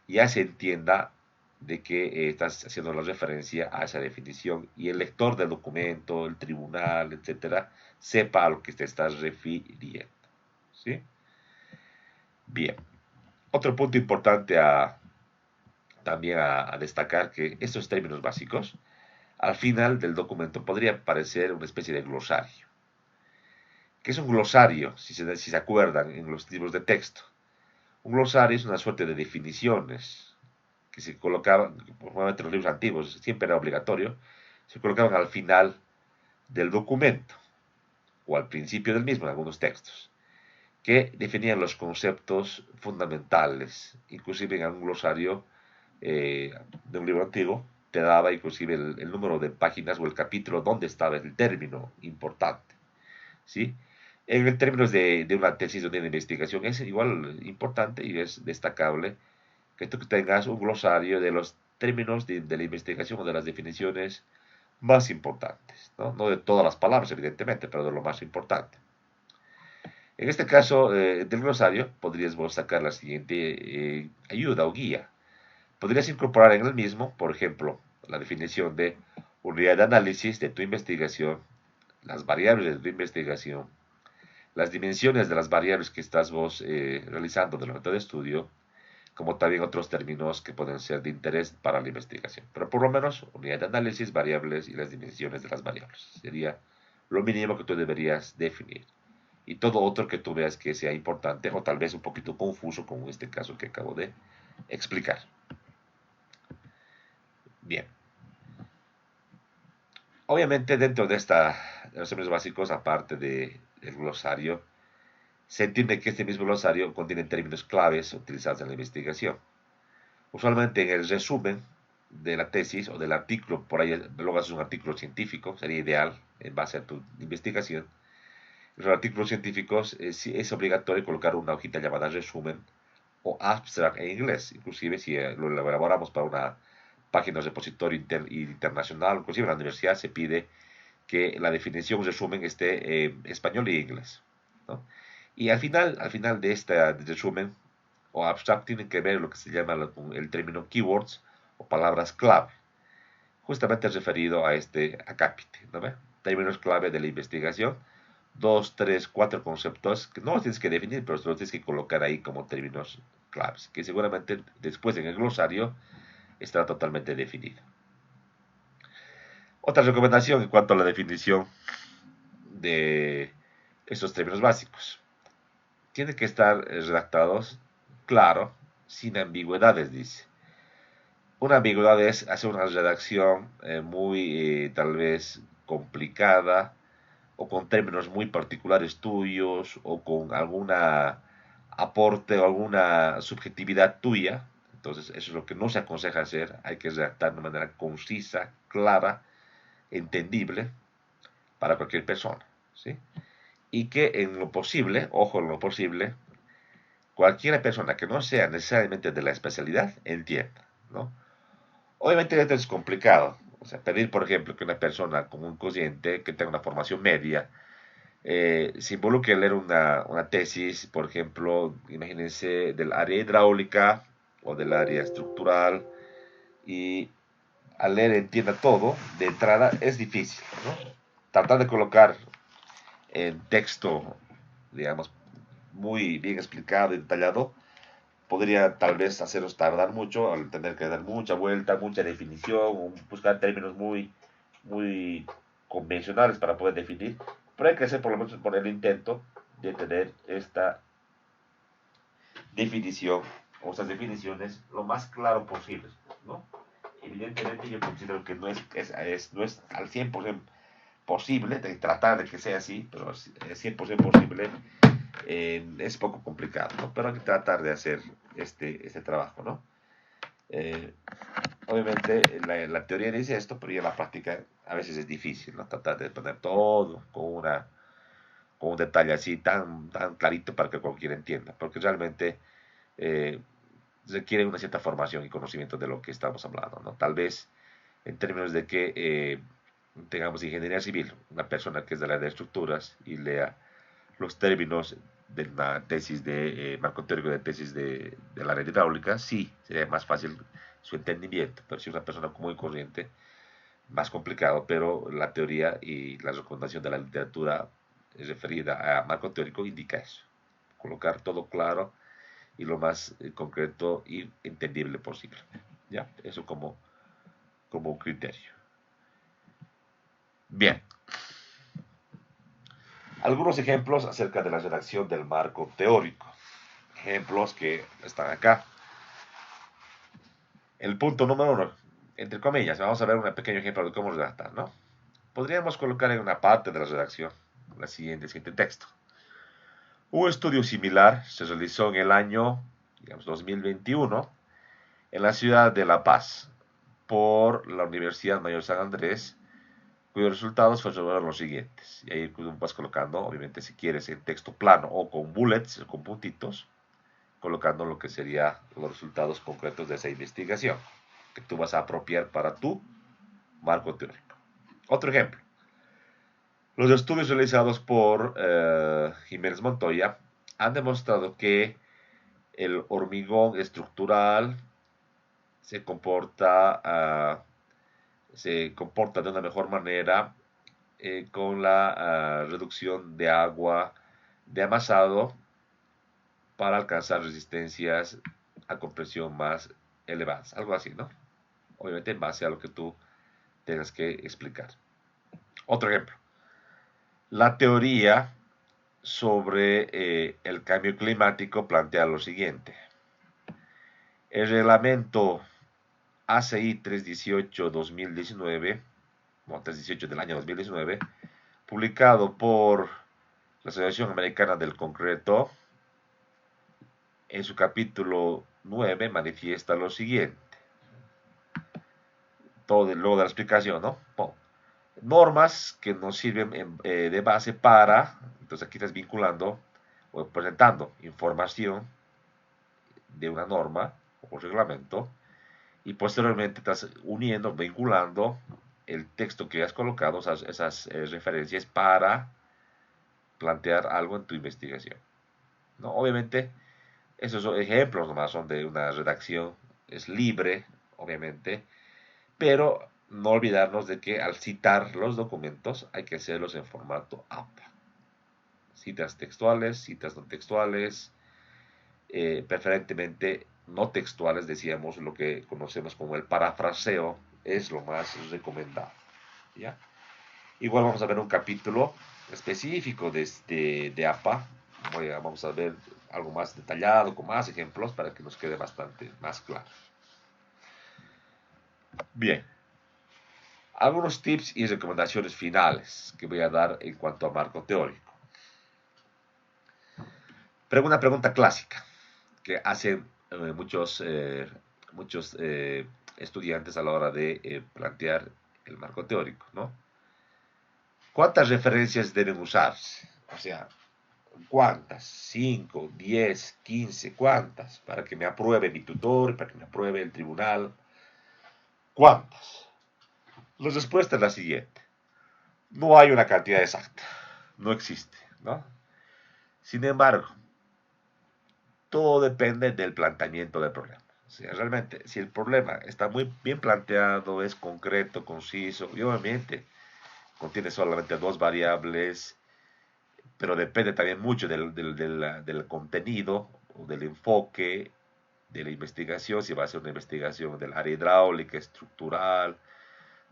ya se entienda de que estás haciendo la referencia a esa definición y el lector del documento, el tribunal, etcétera, sepa a lo que te estás refiriendo. ¿Sí? Bien. Otro punto importante también a destacar que estos términos básicos al final del documento podría parecer una especie de glosario. ¿Qué es un glosario? Si se acuerdan en los libros de texto. Un glosario es una suerte de definiciones que se colocaban, normalmente en los libros antiguos, siempre era obligatorio, se colocaban al final del documento o al principio del mismo en algunos textos, que definían los conceptos fundamentales. Inclusive en algún glosario de un libro antiguo te daba inclusive el número de páginas o el capítulo donde estaba el término importante. ¿Sí? En términos de una tesis o de una investigación es igual importante y es destacable que tú tengas un glosario de los términos de la investigación o de las definiciones más importantes, ¿no? No de todas las palabras, evidentemente, pero de lo más importante. En este caso del glosario, podrías vos sacar la siguiente ayuda o guía. Podrías incorporar en el mismo, por ejemplo, la definición de unidad de análisis de tu investigación, las variables de tu investigación, las dimensiones de las variables que estás vos realizando del método de estudio, como también otros términos que pueden ser de interés para la investigación. Pero por lo menos, unidad de análisis, variables y las dimensiones de las variables. Sería lo mínimo que tú deberías definir. Y todo otro que tú veas que sea importante o tal vez un poquito confuso, como este caso que acabo de explicar. Bien. Obviamente dentro de los términos básicos, aparte del glosario, se entiende que este mismo glosario contiene términos claves utilizados en la investigación. Usualmente en el resumen de la tesis o del artículo, por ahí luego haces un artículo científico, sería ideal en base a tu investigación. En los artículos científicos es obligatorio colocar una hojita llamada resumen o abstract en inglés, inclusive si lo elaboramos para una página de repositorio internacional, inclusive en la universidad se pide que la definición resumen esté en español y inglés, ¿no? Y al final de este resumen o abstract tienen que ver lo que se llama el término keywords o palabras clave, justamente referido a este acápite, ¿no ve? Términos clave de la investigación, 2, 3, 4 conceptos que no los tienes que definir, pero los tienes que colocar ahí como términos claves, que seguramente después en el glosario estará totalmente definido. Otra recomendación en cuanto a la definición de estos términos básicos. Tienen que estar redactados claro, sin ambigüedades, dice. Una ambigüedad es hacer una redacción muy tal vez complicada o con términos muy particulares tuyos o con alguna aporte o alguna subjetividad tuya. Entonces eso es lo que no se aconseja hacer. Hay que redactar de manera concisa, clara, entendible para cualquier persona. ¿Sí? Y que en lo posible, ojo en lo posible, cualquier persona que no sea necesariamente de la especialidad entienda, ¿no? Obviamente esto es complicado. O sea, pedir, por ejemplo, que una persona común corriente que tenga una formación media se involucre en leer una tesis, por ejemplo, imagínense del área hidráulica o del área estructural y al leer entienda todo, de entrada es difícil, ¿no? Tratar de colocar en texto, digamos, muy bien explicado y detallado, podría tal vez haceros tardar mucho al tener que dar mucha vuelta, mucha definición, buscar términos muy convencionales para poder definir, pero hay que hacer por lo menos por el intento de tener esta definición o estas definiciones lo más claro posible, ¿no? Evidentemente yo considero que no es al 100% posible, de tratar de que sea así, pero es 100% posible, es poco complicado, ¿no? Pero hay que tratar de hacer este trabajo, ¿no? Eh, Obviamente la teoría dice esto, pero ya la práctica a veces es difícil, ¿no? Tratar de poner todo con un detalle así tan clarito para que cualquiera entienda, porque realmente eh, requiere una cierta formación y conocimiento de lo que estamos hablando, ¿no? Tal vez en términos de que tengamos ingeniería civil, una persona que es de la de estructuras y lea los términos de una tesis de marco teórico de tesis de la red hidráulica, sí, sería más fácil su entendimiento, pero si es una persona común y corriente, más complicado, pero la teoría y la recomendación de la literatura referida a marco teórico indica eso, colocar todo claro y lo más concreto y entendible posible. ¿Ya? Eso como un criterio. Bien. Algunos ejemplos acerca de la redacción del marco teórico. Ejemplos que están acá. El punto número uno, entre comillas, vamos a ver un pequeño ejemplo de cómo redactar, ¿no? Podríamos colocar en una parte de la redacción el siguiente texto. Un estudio similar se realizó en el año, digamos, 2021 en la ciudad de La Paz por la Universidad Mayor San Andrés, cuyos resultados fueron los siguientes. Y ahí vas colocando, obviamente, si quieres en texto plano o con bullets, con puntitos, colocando lo que serían los resultados concretos de esa investigación que tú vas a apropiar para tu marco teórico. Otro ejemplo. Los estudios realizados por Jiménez Montoya han demostrado que el hormigón estructural se comporta de una mejor manera con la reducción de agua de amasado para alcanzar resistencias a compresión más elevadas. Algo así, ¿no? Obviamente en base a lo que tú tengas que explicar. Otro ejemplo. La teoría sobre el cambio climático plantea lo siguiente. El reglamento ACI 318-2019, no, 318 del año 2019, publicado por la Asociación Americana del Concreto, en su capítulo 9 manifiesta lo siguiente. Todo luego de la explicación, ¿no? Bon, normas que nos sirven de base para, entonces aquí estás vinculando o presentando información de una norma o reglamento y posteriormente estás uniendo, vinculando el texto que has colocado, esas referencias para plantear algo en tu investigación, ¿no? Obviamente, esos son ejemplos nomás, son de una redacción, es libre, obviamente, pero no olvidarnos de que al citar los documentos hay que hacerlos en formato APA. Citas textuales, citas no textuales, preferentemente no textuales, decíamos, lo que conocemos como el parafraseo es lo más recomendado, ¿ya? Igual vamos a ver un capítulo específico de APA, vamos a ver algo más detallado, con más ejemplos, para que nos quede bastante más claro. Bien, algunos tips y recomendaciones finales que voy a dar en cuanto a marco teórico. Una pregunta clásica que hacen muchos estudiantes a la hora de plantear el marco teórico, ¿no? ¿Cuántas referencias deben usarse? O sea, ¿cuántas? ¿5, 10, 15? ¿Cuántas? Para que me apruebe mi tutor, para que me apruebe el tribunal. ¿Cuántas? La respuesta es la siguiente. No hay una cantidad exacta. No existe, ¿no? Sin embargo, todo depende del planteamiento del problema. O sea, realmente, si el problema está muy bien planteado, es concreto, conciso, y obviamente contiene solamente dos variables, pero depende también mucho del contenido o del enfoque de la investigación, si va a ser una investigación del área hidráulica, estructural,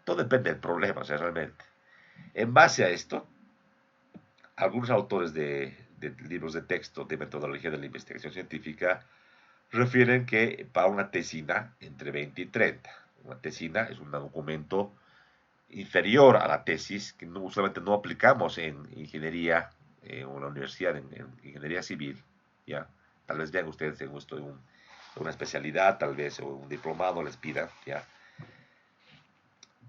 todo depende del problema, o sea, realmente. En base a esto, algunos autores de libros de texto de metodología de la investigación científica refieren que para una tesina entre 20 y 30. Una tesina es un documento inferior a la tesis que usualmente no aplicamos en ingeniería o en la universidad, en ingeniería civil. ¿Ya? Tal vez vean ustedes en gusto de una especialidad, tal vez, o un diplomado les pidan. ¿Ya?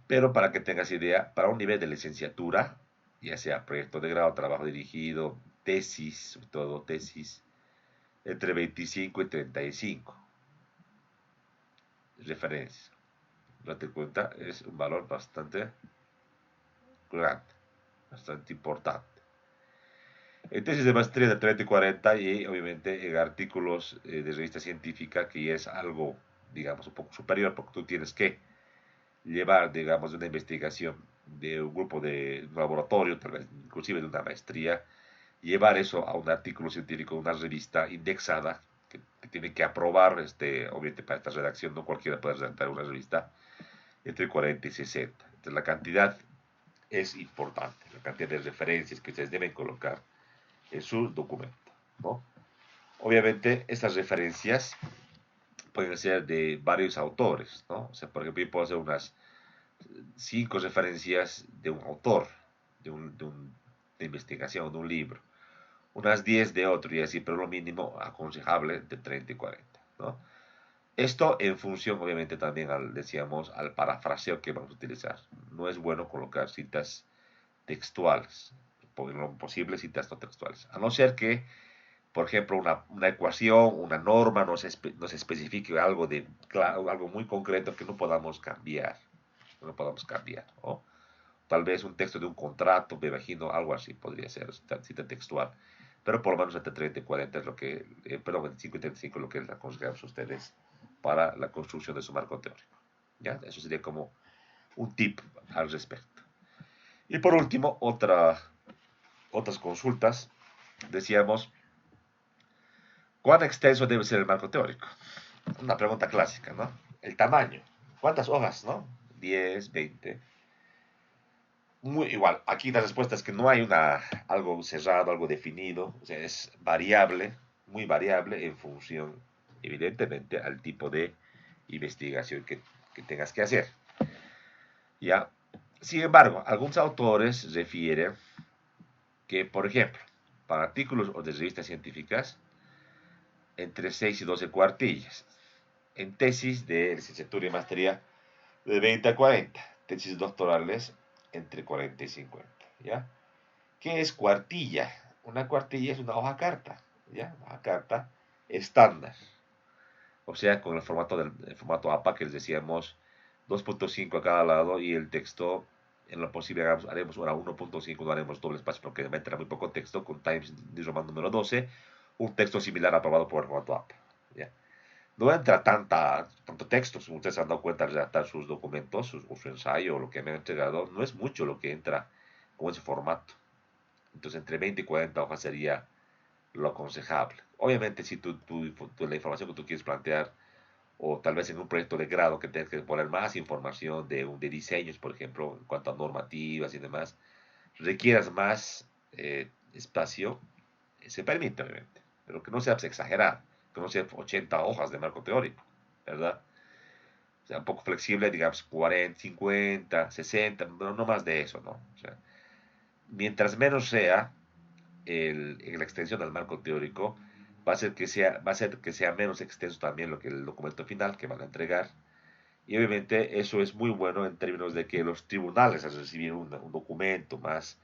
Pero para que tengas idea, para un nivel de licenciatura, ya sea proyecto de grado, trabajo dirigido, tesis, sobre todo tesis, entre 25 y 35 referencias. Date cuenta, es un valor bastante grande, bastante importante. En tesis de maestría de 30 y 40 y obviamente en artículos de revista científica que ya es algo, digamos, un poco superior porque tú tienes que llevar, digamos, una investigación de un grupo de un laboratorio, tal vez inclusive de una maestría, llevar eso a un artículo científico, una revista indexada que tiene que aprobar, obviamente para esta redacción no cualquiera puede redactar una revista entre 40 y 60. Entonces la cantidad es importante, la cantidad de referencias que ustedes deben colocar en su documento, ¿no? Obviamente estas referencias pueden ser de varios autores, ¿no? O sea, por ejemplo, yo puedo hacer unas 5 referencias de un autor, de investigación, de un libro, unas 10 de otro y así, pero lo mínimo aconsejable de 30 y 40, ¿no? Esto en función, obviamente, también decíamos, al parafraseo que vamos a utilizar. No es bueno colocar citas textuales, por lo posible citas no textuales, a no ser que, por ejemplo, una ecuación, una norma nos especifique algo, algo muy concreto que no podamos cambiar, ¿no? Tal vez un texto de un contrato, me imagino, algo así podría ser, cita textual. Pero por lo menos entre 30 y 40 es lo que, perdón, 25 y 35 es lo que les aconsejamos a ustedes para la construcción de su marco teórico. ¿Ya? Eso sería como un tip al respecto. Y por último, otras consultas. Decíamos, ¿cuán extenso debe ser el marco teórico? Una pregunta clásica, ¿no? El tamaño. ¿Cuántas hojas, no? 10, 20. Muy igual, aquí la respuesta es que no hay algo cerrado, algo definido, o sea, es variable, muy variable en función, evidentemente, al tipo de investigación que tengas que hacer. ¿Ya? Sin embargo, algunos autores refieren que, por ejemplo, para artículos o de revistas científicas, entre 6 y 12 cuartillas. En tesis de licenciatura y maestría, de 20 a 40. Tesis doctorales, entre 40 y 50. ¿Ya? ¿Qué es cuartilla? Una cuartilla es una hoja carta, ¿ya? Una hoja carta estándar. O sea, con el formato APA que les decíamos, 2.5 a cada lado y el texto, en lo posible haremos una 1.5, no haremos doble espacio porque me entra muy poco texto, con Times New Roman número 12, un texto similar aprobado por el formato APA. ¿Ya? No entra tanto texto, si ustedes se han dado cuenta al redactar sus documentos, su ensayo o lo que me han entregado, no es mucho lo que entra con ese formato. Entonces, entre 20 y 40 hojas sería lo aconsejable. Obviamente, si la información que tú quieres plantear, o tal vez en un proyecto de grado que tengas que poner más información de diseños, por ejemplo, en cuanto a normativas y demás, requieras más espacio, se permite, obviamente. Pero que no sea exagerado, que no sea 80 hojas de marco teórico, ¿verdad? O sea, un poco flexible, digamos, 40, 50, 60, pero no más de eso, ¿no? O sea, mientras menos sea, en la extensión del marco teórico, va a ser que sea menos extenso también lo que el documento final que van a entregar. Y obviamente eso es muy bueno en términos de que los tribunales, al recibir un documento más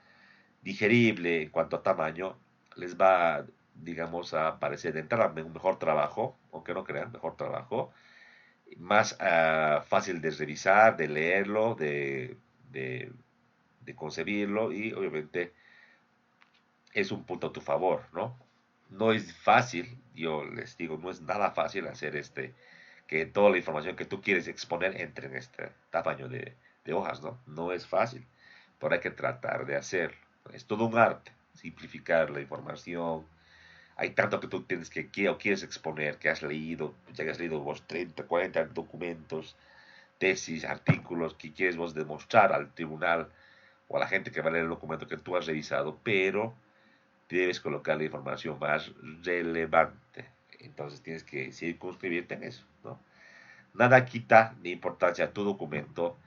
digerible en cuanto a tamaño, les va, digamos, a parecer de entrada un mejor trabajo, aunque no crean, mejor trabajo, más fácil de revisar, de leerlo, de, de concebirlo y obviamente es un punto a tu favor, ¿no? No es fácil, yo les digo, no es nada fácil hacer que toda la información que tú quieres exponer entre en este tamaño de hojas, ¿no? No es fácil, pero hay que tratar de hacerlo. Es todo un arte, simplificar la información. Hay tanto que tú tienes o quieres exponer, que has leído, ya que has leído vos 30, 40 documentos, tesis, artículos, que quieres vos demostrar al tribunal o a la gente que va a leer el documento que tú has revisado, pero debes colocar la información más relevante. Entonces tienes que circunscribirte en eso, ¿no? Nada quita ni importancia a tu documento,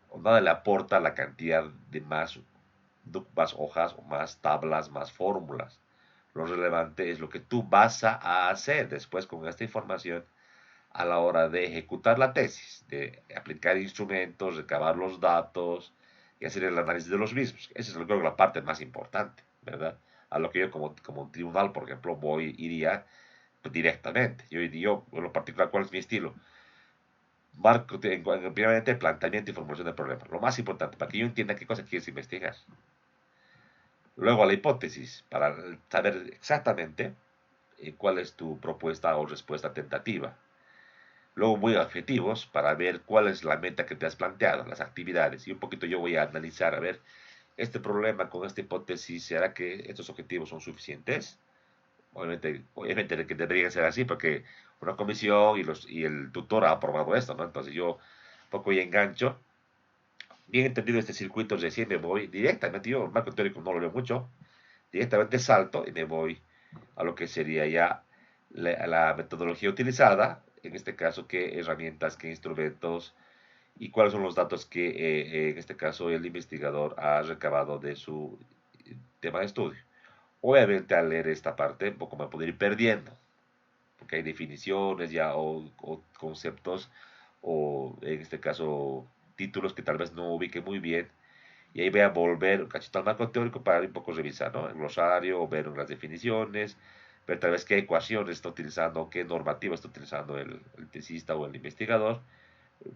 o nada le aporta la cantidad de más hojas, o más tablas, más fórmulas. Lo relevante es lo que tú vas a hacer después con esta información a la hora de ejecutar la tesis, de aplicar instrumentos, recabar los datos y hacer el análisis de los mismos. Esa es, creo, la parte más importante, ¿verdad? A lo que yo como un tribunal, por ejemplo, iría directamente. Yo, en lo particular, ¿cuál es mi estilo? Marco, primeramente, planteamiento y formulación del problema. Lo más importante, para que yo entienda qué cosa quieres investigar. Luego, a la hipótesis, para saber exactamente cuál es tu propuesta o respuesta tentativa. Luego voy a objetivos para ver cuál es la meta que te has planteado, las actividades. Y un poquito yo voy a analizar, a ver, este problema con esta hipótesis, ¿será que estos objetivos son suficientes? Obviamente que debería ser así, porque una comisión y el tutor ha aprobado esto, ¿no? Entonces yo un poco y engancho. Bien entendido este circuito, recién me voy directamente, yo el marco teórico no lo veo mucho, directamente salto y me voy a lo que sería ya la metodología utilizada, en este caso, qué herramientas, qué instrumentos y cuáles son los datos que en este caso el investigador ha recabado de su tema de estudio. Obviamente al leer esta parte un poco me puedo ir perdiendo, porque hay definiciones ya o conceptos o en este caso títulos que tal vez no ubique muy bien y ahí voy a volver un cachito al marco teórico para un poco revisar, ¿no? El glosario, ver las definiciones, ver tal vez qué ecuaciones está utilizando, qué normativa está utilizando el tesista o el investigador.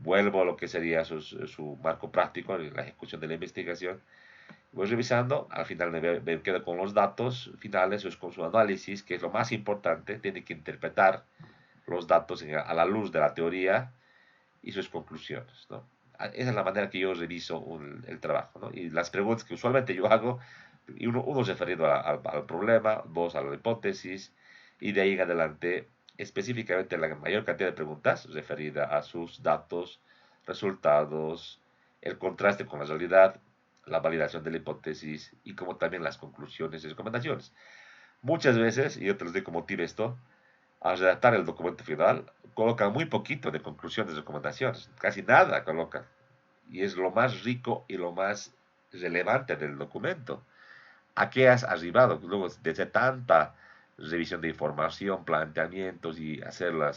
Vuelvo a lo que sería su marco práctico, la ejecución de la investigación. Voy revisando, al final me quedo con los datos finales, con su análisis, que es lo más importante. Tiene que interpretar los datos a la luz de la teoría y sus conclusiones, ¿no? Esa es la manera que yo reviso el trabajo, ¿no? Y las preguntas que usualmente yo hago, y uno referido al problema, dos a la hipótesis, y de ahí en adelante específicamente la mayor cantidad de preguntas referida a sus datos, resultados, el contraste con la realidad, la validación de la hipótesis y como también las conclusiones y recomendaciones. Muchas veces, y yo te les doy como tip esto, al redactar el documento final, colocan muy poquito de conclusiones y recomendaciones, casi nada colocan. Y es lo más rico y lo más relevante del documento. ¿A qué has arribado? Luego, desde tanta revisión de información, planteamientos y hacer la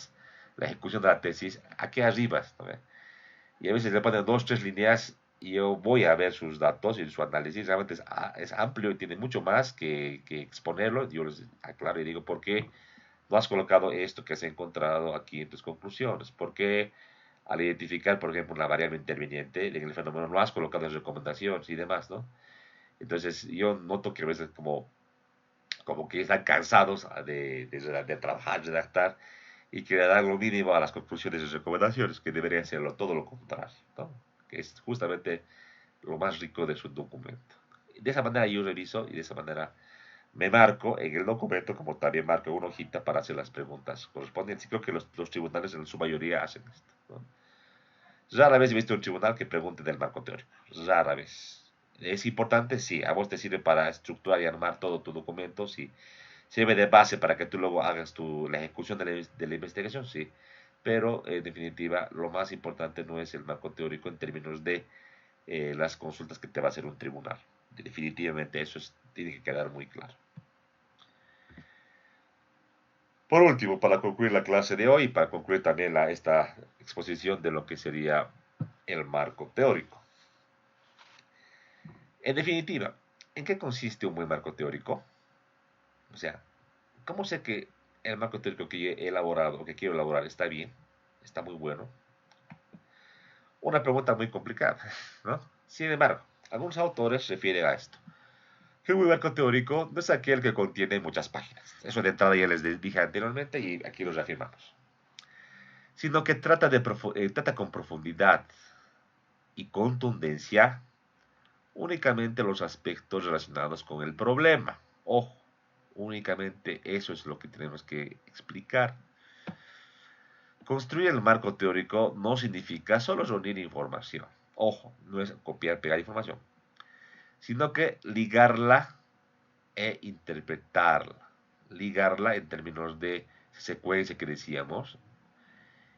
ejecución de la tesis, ¿a qué arribas? ¿No? Y a veces le ponen dos, tres líneas y yo voy a ver sus datos y su análisis. Realmente es amplio y tiene mucho más que exponerlo. Yo les aclaro y digo por qué no has colocado esto que has encontrado aquí en tus conclusiones. ¿Por qué al identificar, por ejemplo, una variable interviniente en el fenómeno no has colocado en recomendaciones y demás, ¿no? Entonces yo noto que a veces como que están cansados de trabajar, redactar y que le dan lo mínimo a las conclusiones y recomendaciones, que debería serlo todo lo contrario, ¿no? Que es justamente lo más rico de su documento. De esa manera yo reviso y de esa manera me marco en el documento, como también marco una hojita para hacer las preguntas correspondientes. Y creo que los tribunales en su mayoría hacen esto, ¿no? Rara vez he visto un tribunal que pregunte del marco teórico. Rara vez. ¿Es importante? Sí. ¿A vos te sirve para estructurar y armar todo tu documento? Sí. ¿Sirve de base para que tú luego hagas la ejecución de la investigación? Sí. Pero, en definitiva, lo más importante no es el marco teórico en términos de las consultas que te va a hacer un tribunal. Definitivamente eso tiene que quedar muy claro. Por último, para concluir la clase de hoy y para concluir también esta exposición de lo que sería el marco teórico. En definitiva, ¿en qué consiste un buen marco teórico? O sea, ¿cómo sé que el marco teórico que he elaborado o que quiero elaborar está bien, está muy bueno? Una pregunta muy complicada, ¿no? Sin embargo, algunos autores refieren a esto. Que un buen marco teórico no es aquel que contiene muchas páginas. Eso de entrada ya les dije anteriormente y aquí lo reafirmamos. Sino que trata con profundidad y contundencia únicamente los aspectos relacionados con el problema. Ojo, únicamente eso es lo que tenemos que explicar. Construir el marco teórico no significa solo reunir información. Ojo, no es copiar, pegar información. sino que ligarla e interpretarla. Ligarla en términos de secuencia que decíamos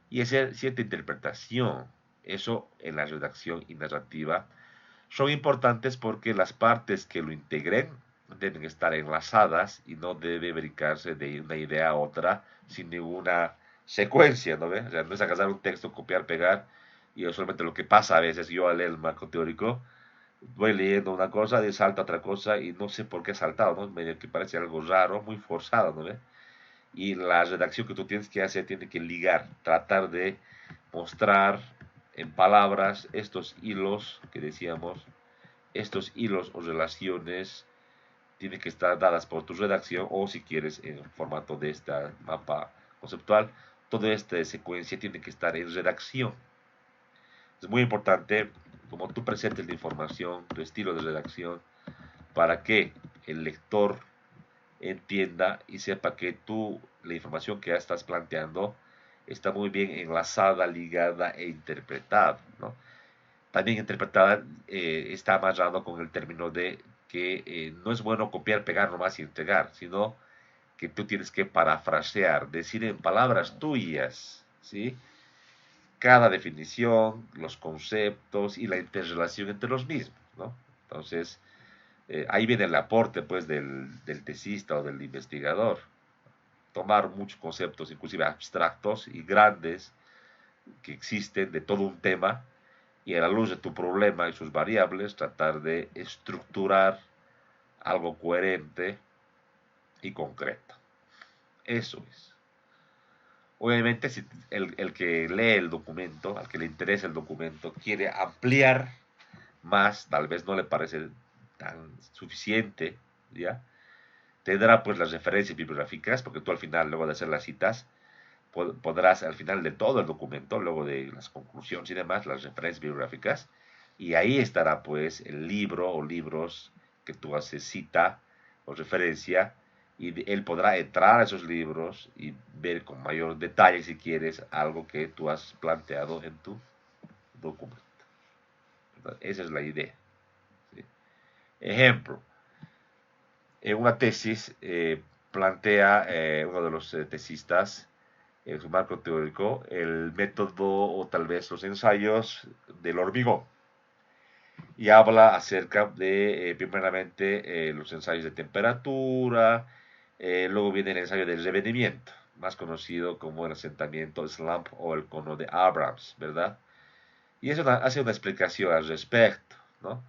y hacer cierta interpretación. Eso en la redacción y narrativa son importantes porque las partes que lo integren deben estar enlazadas y no debe brincarse de una idea a otra sin ninguna secuencia, ¿no ve? O sea, no es agarrar un texto, copiar, pegar, y usualmente lo que pasa a veces, yo al leer el marco teórico, voy leyendo una cosa y salto a otra cosa y no sé por qué he saltado, ¿no? Medio que parece algo raro, muy forzado, ¿no ve? Y la redacción que tú tienes que hacer tiene que ligar, tratar de mostrar en palabras estos hilos que decíamos, estos hilos o relaciones tienen que estar dadas por tu redacción o si quieres en formato de esta mapa conceptual, toda esta secuencia tiene que estar en redacción. Es muy importante como tú presentes la información, tu estilo de redacción, para que el lector entienda y sepa que tú, la información que ya estás planteando, está muy bien enlazada, ligada e interpretada, ¿no? También interpretada está amarrado con el término de que no es bueno copiar, pegar nomás y entregar, sino que tú tienes que parafrasear, decir en palabras tuyas, ¿sí? Cada definición, los conceptos y la interrelación entre los mismos, ¿no? Entonces, ahí viene el aporte, pues, del tesista o del investigador. Tomar muchos conceptos, inclusive abstractos y grandes, que existen de todo un tema, y a la luz de tu problema y sus variables, tratar de estructurar algo coherente y concreto. Eso es. Obviamente, si el que lee el documento, al que le interesa el documento, quiere ampliar más, tal vez no le parece tan suficiente, ¿ya? Tendrá pues las referencias bibliográficas, porque tú al final, luego de hacer las citas, podrás al final de todo el documento, luego de las conclusiones y demás, las referencias bibliográficas, y ahí estará pues el libro o libros que tú haces cita o referencia, y él podrá entrar a esos libros y ver con mayor detalle, si quieres, algo que tú has planteado en tu documento. Esa es la idea. ¿Sí? Ejemplo, en una tesis plantea uno de los tesistas en su marco teórico el método o tal vez los ensayos del hormigón y habla acerca de primeramente los ensayos de temperatura, luego viene el ensayo del revenimiento, más conocido como el asentamiento slump o el cono de Abrams, ¿verdad? Y eso hace una explicación al respecto, ¿no?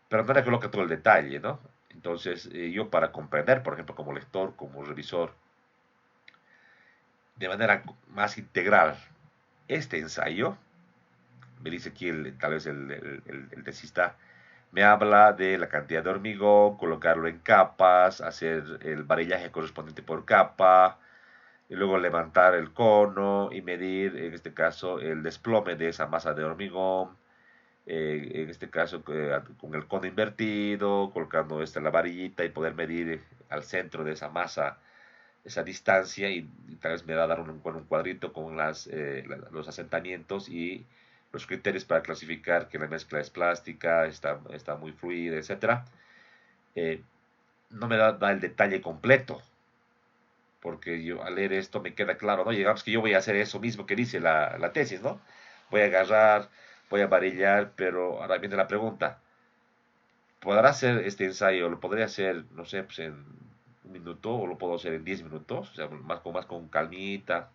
Pero no le coloca todo el detalle, ¿no? Entonces, yo para comprender, por ejemplo, como lector, como revisor, de manera más integral este ensayo, me dice aquí tal vez el tesista, me habla de la cantidad de hormigón, colocarlo en capas, hacer el varillaje correspondiente por capa, y luego levantar el cono y medir, en este caso, el desplome de esa masa de hormigón, en este caso con el cono invertido, colocando la varillita y poder medir al centro de esa masa esa distancia y tal vez me va a dar un cuadrito con los asentamientos y los criterios para clasificar que la mezcla es plástica, está muy fluida, etc. Eh, no me da el detalle completo, porque yo al leer esto me queda claro, ¿no? Digamos que yo voy a hacer eso mismo que dice la tesis, ¿no? Voy a agarrar, voy a varillar, pero ahora viene la pregunta, ¿podrá hacer este ensayo? ¿Lo podría hacer, no sé, pues en un minuto o lo puedo hacer en 10 minutos? O sea, más con calmita.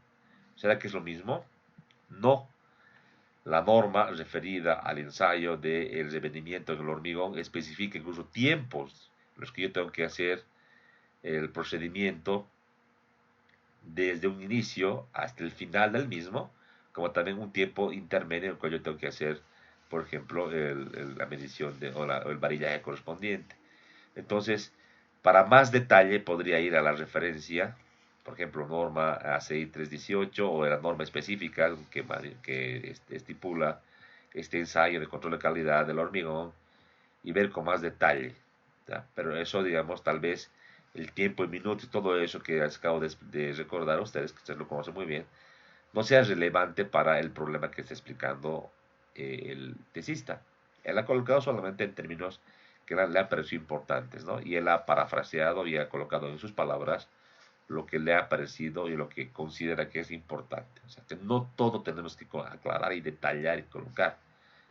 ¿Será que es lo mismo? No. La norma referida al ensayo del revenimiento del hormigón especifica incluso tiempos en los que yo tengo que hacer el procedimiento desde un inicio hasta el final del mismo, como también un tiempo intermedio en el cual yo tengo que hacer, por ejemplo, la medición o el varillaje correspondiente. Entonces, para más detalle podría ir a la referencia, por ejemplo, norma ACI 318 o la norma específica que estipula este ensayo de control de calidad del hormigón y ver con más detalle. ¿Ya? Pero eso, digamos, tal vez el tiempo en minutos y todo eso que acabo de recordar a ustedes, que ustedes lo conocen muy bien, no sea relevante para el problema que está explicando el tesista. Él ha colocado solamente en términos que le han parecido importantes, ¿no? Y él ha parafraseado y ha colocado en sus palabras lo que le ha parecido y lo que considera que es importante. O sea, que no todo tenemos que aclarar y detallar y colocar,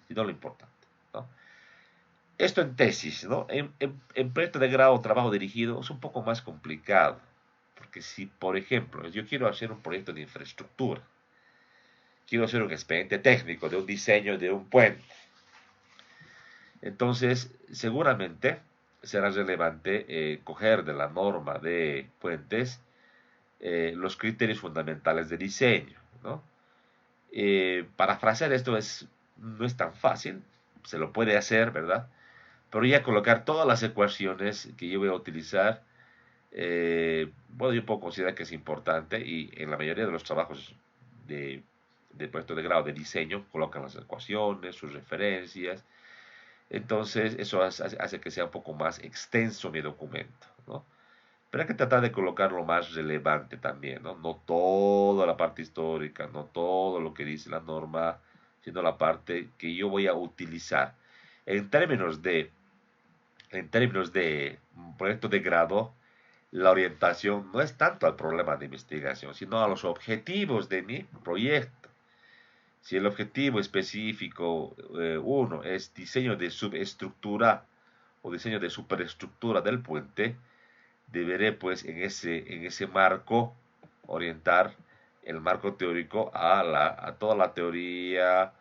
sino lo importante, ¿no? Esto en tesis, ¿no? En proyecto de grado o trabajo dirigido es un poco más complicado, porque si, por ejemplo, yo quiero hacer un proyecto de infraestructura, quiero hacer un expediente técnico de un diseño de un puente, entonces seguramente será relevante coger de la norma de puentes los criterios fundamentales de diseño, ¿no? Parafrasear esto no es tan fácil, se lo puede hacer, ¿verdad? Pero ya colocar todas las ecuaciones que yo voy a utilizar, bueno, yo puedo considerar que es importante y en la mayoría de los trabajos de, de proyecto de grado de diseño colocan las ecuaciones, sus referencias, entonces eso hace que sea un poco más extenso mi documento, ¿no? Pero hay que tratar de colocar lo más relevante también, ¿no? No toda la parte histórica, no todo lo que dice la norma, sino la parte que yo voy a utilizar. En términos de, en términos de un proyecto de grado, la orientación no es tanto al problema de investigación, sino a los objetivos de mi proyecto. Si el objetivo específico, uno, es diseño de subestructura o diseño de superestructura del puente, deberé pues en ese marco orientar el marco teórico a toda la teoría,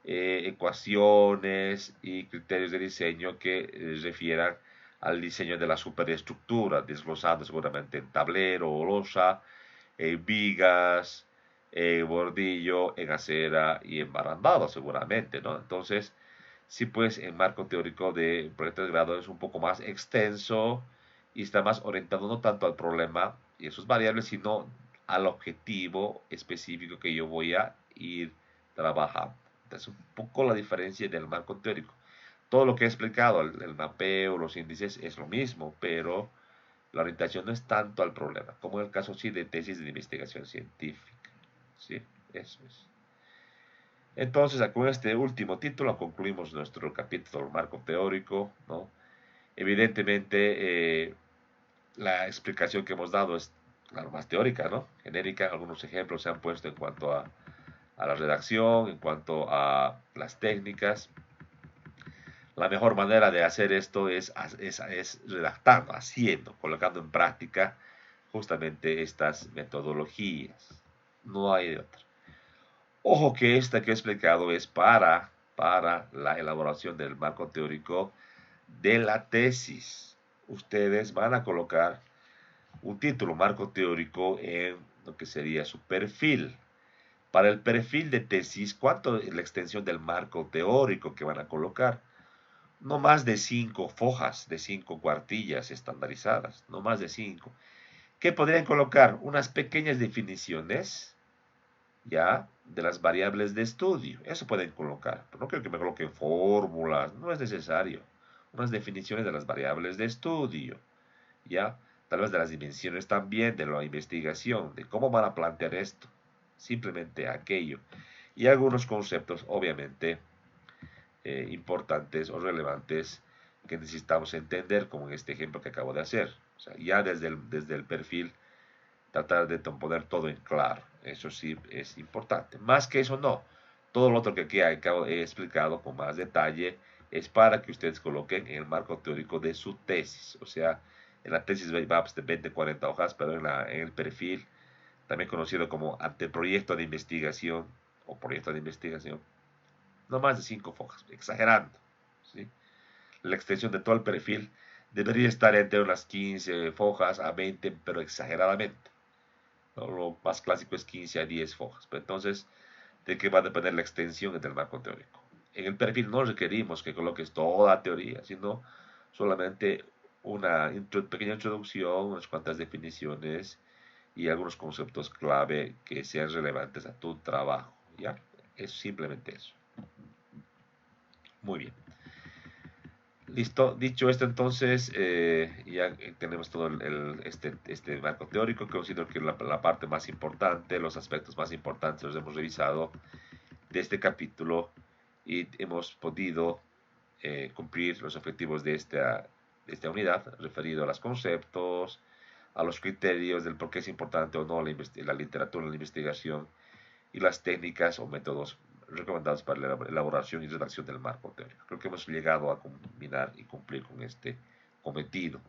ecuaciones y criterios de diseño que refieran al diseño de la superestructura, desglosando seguramente en tablero o losa, en vigas, en bordillo, en acera y en barandado seguramente, ¿no? Entonces, sí, pues el marco teórico de proyecto de grado es un poco más extenso y está más orientado no tanto al problema y sus variables, sino al objetivo específico que yo voy a ir trabajando. Entonces, un poco la diferencia del marco teórico. Todo lo que he explicado, el mapeo, los índices, es lo mismo, pero la orientación no es tanto al problema, como en el caso sí de tesis de investigación científica. ¿Sí? Eso es. Entonces, con este último título concluimos nuestro capítulo marco teórico, ¿no? Evidentemente, la explicación que hemos dado es claro, más teórica, ¿no? Genérica. Algunos ejemplos se han puesto en cuanto a la redacción, en cuanto a las técnicas. La mejor manera de hacer esto es redactando, haciendo, colocando en práctica justamente estas metodologías. No hay de otra. Ojo que esta que he explicado es para la elaboración del marco teórico de la tesis. Ustedes van a colocar un título, marco teórico, en lo que sería su perfil. Para el perfil de tesis, ¿cuánto es la extensión del marco teórico que van a colocar? No más de 5 fojas, de 5 cuartillas estandarizadas, no más de 5. ¿Qué podrían colocar? Unas pequeñas definiciones, ya, de las variables de estudio. Eso pueden colocar, pero no creo que me coloquen fórmulas, no es necesario. Unas definiciones de las variables de estudio, ya, tal vez de las dimensiones también, de la investigación, de cómo van a plantear esto, simplemente aquello. Y algunos conceptos, obviamente, importantes o relevantes que necesitamos entender, como en este ejemplo que acabo de hacer. O sea, ya desde el perfil tratar de poner todo en claro. Eso sí es importante. Más que eso, no. Todo lo otro que aquí he explicado con más detalle es para que ustedes coloquen en el marco teórico de su tesis. O sea, en la tesis va de 20, 40 hojas, pero en el perfil, también conocido como anteproyecto de investigación o proyecto de investigación, no más de 5 hojas, exagerando. ¿Sí? La extensión de todo el perfil debería estar entre unas 15 hojas a 20, pero exageradamente. ¿No? Lo más clásico es 15 a 10 hojas. Pero entonces, ¿de qué va a depender la extensión del marco teórico? En el perfil no requerimos que coloques toda la teoría, sino solamente una pequeña introducción, unas cuantas definiciones y algunos conceptos clave que sean relevantes a tu trabajo. ¿Ya? Es simplemente eso. Muy bien. Listo, dicho esto entonces, ya tenemos todo este marco teórico, que considero que la parte más importante, los aspectos más importantes los hemos revisado de este capítulo y hemos podido cumplir los objetivos de esta unidad, referido a los conceptos, a los criterios del por qué es importante o no la literatura, la investigación y las técnicas o métodos recomendados para la elaboración y redacción del marco teórico. Creo que hemos llegado a combinar y cumplir con este cometido.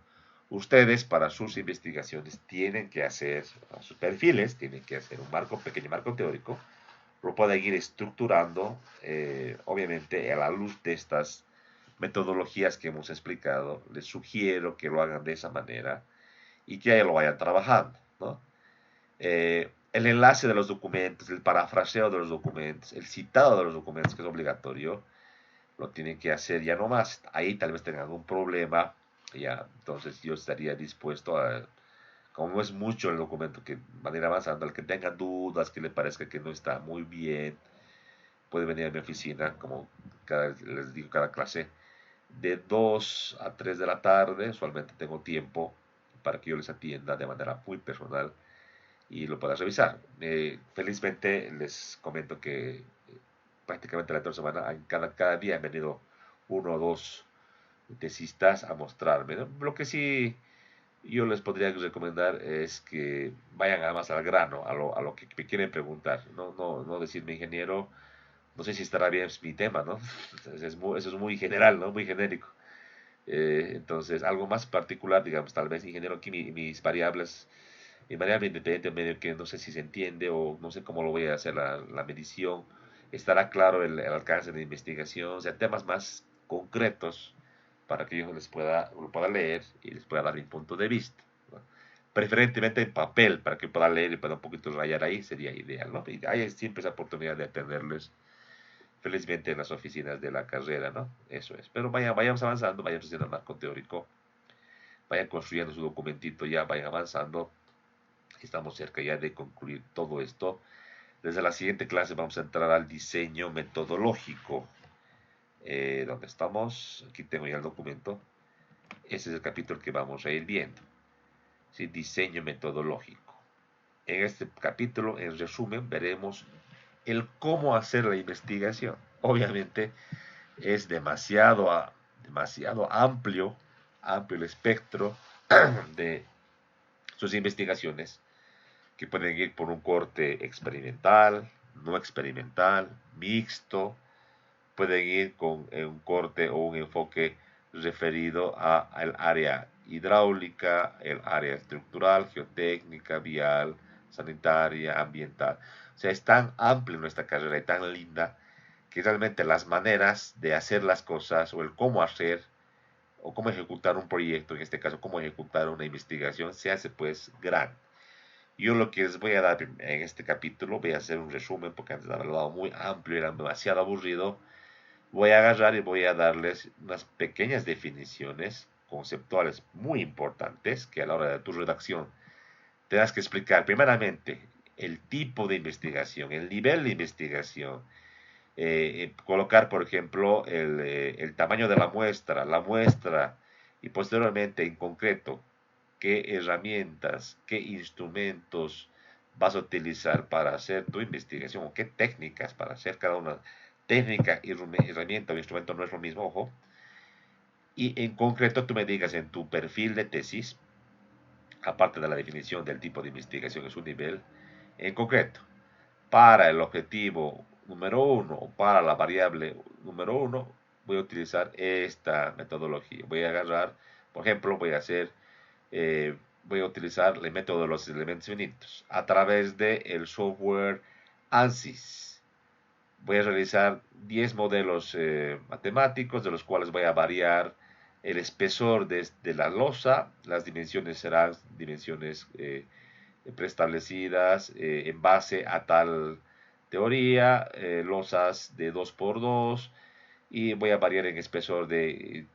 Ustedes para sus investigaciones tienen que hacer, a sus perfiles, tienen que hacer un pequeño marco teórico, lo pueden ir estructurando, obviamente a la luz de estas metodologías que hemos explicado. Les sugiero que lo hagan de esa manera y que ya lo vayan trabajando, ¿no? El enlace de los documentos, el parafraseo de los documentos, el citado de los documentos, que es obligatorio, lo tienen que hacer ya nomás. Ahí tal vez tengan algún problema, ya, entonces yo estaría dispuesto a, como no es mucho el documento, que van a ir avanzando, al que tenga dudas, que le parezca que no está muy bien, puede venir a mi oficina, como les digo, cada clase, de 2 a 3 de la tarde, usualmente tengo tiempo para que yo les atienda de manera muy personal y lo puedas revisar. Felizmente les comento que prácticamente la otra semana, cada día han venido uno o dos tesistas a mostrarme, ¿no? Lo que sí yo les podría recomendar es que vayan más al grano, a lo que me quieren preguntar, no decirme ingeniero, no sé si estará bien mi tema, ¿no? Eso es muy general, ¿no? Muy genérico. Entonces, algo más particular, digamos, tal vez ingeniero, aquí mis variables, mi variable independiente medio que no sé si se entiende o no sé cómo lo voy a hacer la medición, estará claro el alcance de investigación, o sea, temas más concretos para que yo lo pueda leer y les pueda dar mi punto de vista, ¿no? Preferentemente en papel, para que pueda leer y pueda un poquito rayar ahí, sería ideal, ¿no? Y hay siempre esa oportunidad de atenderles felizmente en las oficinas de la carrera, ¿no? Eso es. Pero vayamos avanzando, vayamos haciendo el marco teórico, vayan construyendo su documentito ya, vayan avanzando. Estamos cerca ya de concluir todo esto. Desde la siguiente clase vamos a entrar al diseño metodológico. ¿Dónde estamos? Aquí tengo ya el documento. Ese es el capítulo que vamos a ir viendo. ¿Sí? Diseño metodológico. En este capítulo, en resumen, veremos el cómo hacer la investigación. Obviamente es demasiado amplio el espectro de sus investigaciones, que pueden ir por un corte experimental, no experimental, mixto, pueden ir con un corte o un enfoque referido al área hidráulica, el área estructural, geotécnica, vial, sanitaria, ambiental. O sea, es tan amplia nuestra carrera y tan linda que realmente las maneras de hacer las cosas o el cómo hacer o cómo ejecutar un proyecto, en este caso cómo ejecutar una investigación, se hace pues gran. Yo lo que les voy a dar en este capítulo, voy a hacer un resumen porque antes había hablado muy amplio, era demasiado aburrido. Voy a agarrar y voy a darles unas pequeñas definiciones conceptuales muy importantes que a la hora de tu redacción tengas que explicar primeramente el tipo de investigación, el nivel de investigación, colocar, por ejemplo, el tamaño de la muestra y posteriormente, en concreto, qué herramientas, qué instrumentos vas a utilizar para hacer tu investigación o qué técnicas para hacer cada una. Técnica y herramienta o instrumento no es lo mismo, ojo. Y en concreto tú me digas en tu perfil de tesis, aparte de la definición del tipo de investigación en su nivel, en concreto, para el objetivo número uno o para la variable número uno, voy a utilizar esta metodología. Voy a agarrar, por ejemplo, voy a utilizar el método de los elementos finitos a través del software ANSYS. Voy a realizar 10 modelos matemáticos, de los cuales voy a variar el espesor de la losa. Las dimensiones serán dimensiones preestablecidas en base a tal teoría, losas de 2 por 2, y voy a variar en espesor de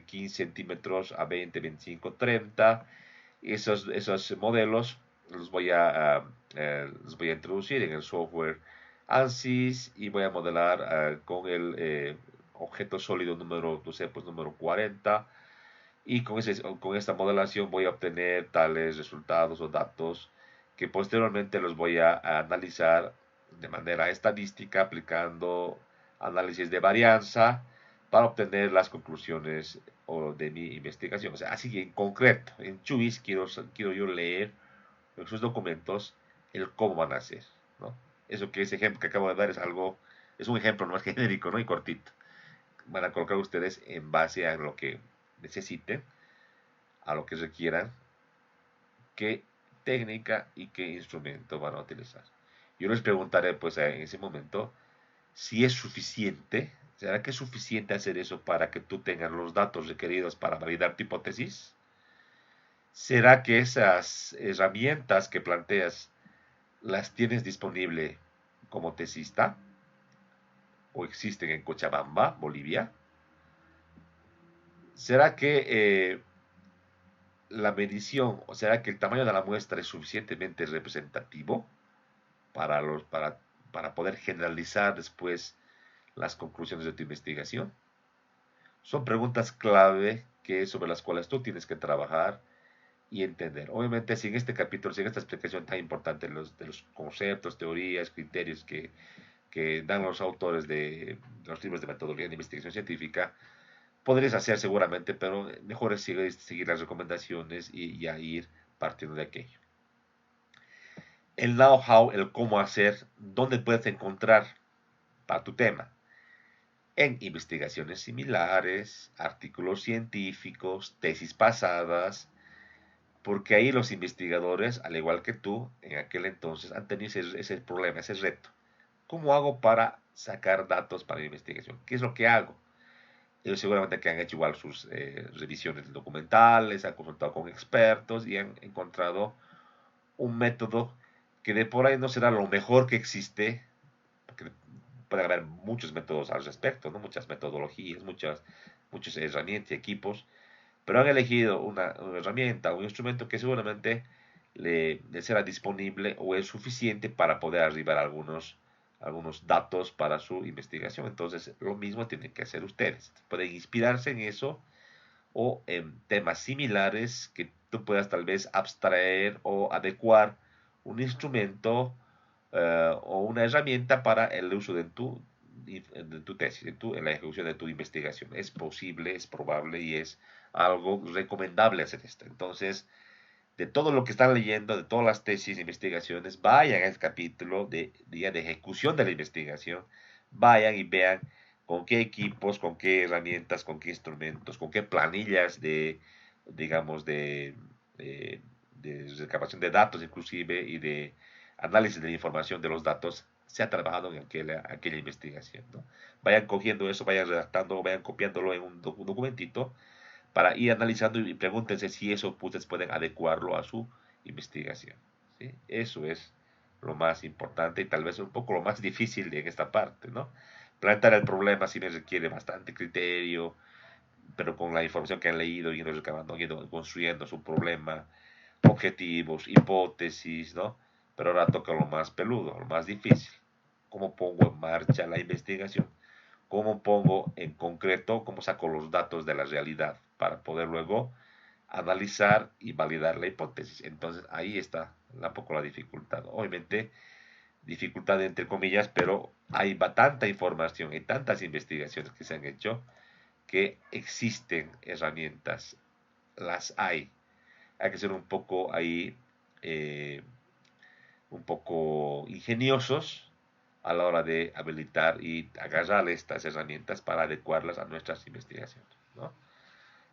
15 centímetros a 20, 25, 30. Esos modelos los voy a introducir en el software ANSYS y voy a modelar con el objeto sólido número, no sé, pues número 40, y con esta modelación voy a obtener tales resultados o datos que posteriormente los voy a analizar de manera estadística aplicando análisis de varianza para obtener las conclusiones de mi investigación. O sea, así en concreto, en Chuis quiero yo leer en sus documentos el cómo van a hacer, ¿no? Eso que ese ejemplo que acabo de dar es un ejemplo más genérico, ¿no? Y cortito. Van a colocar ustedes en base a lo que necesiten, a lo que requieran, qué técnica y qué instrumento van a utilizar. Yo les preguntaré, pues, en ese momento, si es suficiente, ¿será que es suficiente hacer eso para que tú tengas los datos requeridos para validar tu hipótesis? ¿Será que esas herramientas que planteas las tienes disponible como tesista? ¿O existen en Cochabamba, Bolivia? ¿Será que la medición, o será que el tamaño de la muestra es suficientemente representativo para, para poder generalizar después las conclusiones de tu investigación? Son preguntas clave sobre las cuales tú tienes que trabajar y entender. Obviamente, si en este capítulo, si en esta explicación tan importante de los conceptos, teorías, criterios que dan los autores de los libros de metodología de investigación científica, podrías hacer seguramente, pero mejor es seguir las recomendaciones y ya ir partiendo de aquello. El know-how, el cómo hacer, dónde puedes encontrar para tu tema. En investigaciones similares, artículos científicos, tesis pasadas, porque ahí los investigadores, al igual que tú, en aquel entonces han tenido ese problema, ese reto. ¿Cómo hago para sacar datos para mi investigación? ¿Qué es lo que hago? Ellos seguramente que han hecho igual sus revisiones documentales, han consultado con expertos y han encontrado un método que de por ahí no será lo mejor que existe, porque puede haber muchos métodos al respecto, ¿no? Muchas metodologías, muchas herramientas y equipos, pero han elegido una herramienta, un instrumento que seguramente les será disponible o es suficiente para poder arribar a algunos datos para su investigación. Entonces, lo mismo tienen que hacer ustedes. Pueden inspirarse en eso o en temas similares que tú puedas tal vez abstraer o adecuar un instrumento o una herramienta para el uso de tu tesis, en la ejecución de tu investigación. Es posible, es probable y es algo recomendable hacer esto. Entonces, de todo lo que están leyendo, de todas las tesis, investigaciones, vayan al capítulo de ejecución de la investigación, vayan y vean con qué equipos, con qué herramientas, con qué instrumentos, con qué planillas digamos, de recabación de datos inclusive y de análisis de la información de los datos se ha trabajado en aquella investigación, ¿no? Vayan cogiendo eso, vayan redactando, vayan copiándolo en un documentito para ir analizando y pregúntense si eso ustedes pueden adecuarlo a su investigación, ¿sí? Eso es lo más importante y tal vez un poco lo más difícil en esta parte, ¿no? Plantear el problema sí me requiere bastante criterio, pero con la información que han leído, yendo recabando, yendo construyendo su problema, objetivos, hipótesis, ¿no? Pero ahora toca lo más peludo, lo más difícil. ¿Cómo pongo en marcha la investigación? ¿Cómo pongo en concreto, cómo saco los datos de la realidad para poder luego analizar y validar la hipótesis? Entonces ahí está un poco la dificultad. Obviamente, dificultad entre comillas, pero hay tanta información y tantas investigaciones que se han hecho que existen herramientas, las hay. Hay que ser un poco ahí, un poco ingeniosos a la hora de habilitar y agarrar estas herramientas para adecuarlas a nuestras investigaciones, ¿no?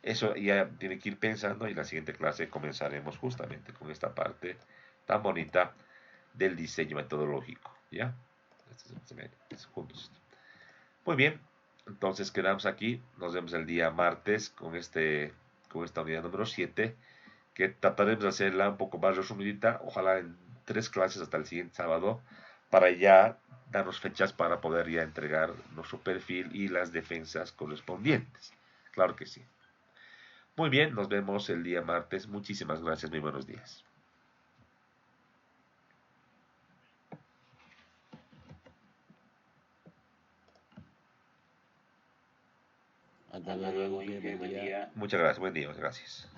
Eso ya tiene que ir pensando y en la siguiente clase comenzaremos justamente con esta parte tan bonita del diseño metodológico, ¿ya? Juntos. Muy bien, entonces quedamos aquí, nos vemos el día martes con esta unidad número 7 que trataremos de hacerla un poco más resumidita, ojalá en 3 clases hasta el siguiente sábado, para ya darnos fechas para poder ya entregar nuestro perfil y las defensas correspondientes. Claro que sí. Muy bien, nos vemos el día martes. Muchísimas gracias, muy buenos días. Hasta luego, Guille, buen día. Muchas gracias, buen día, gracias.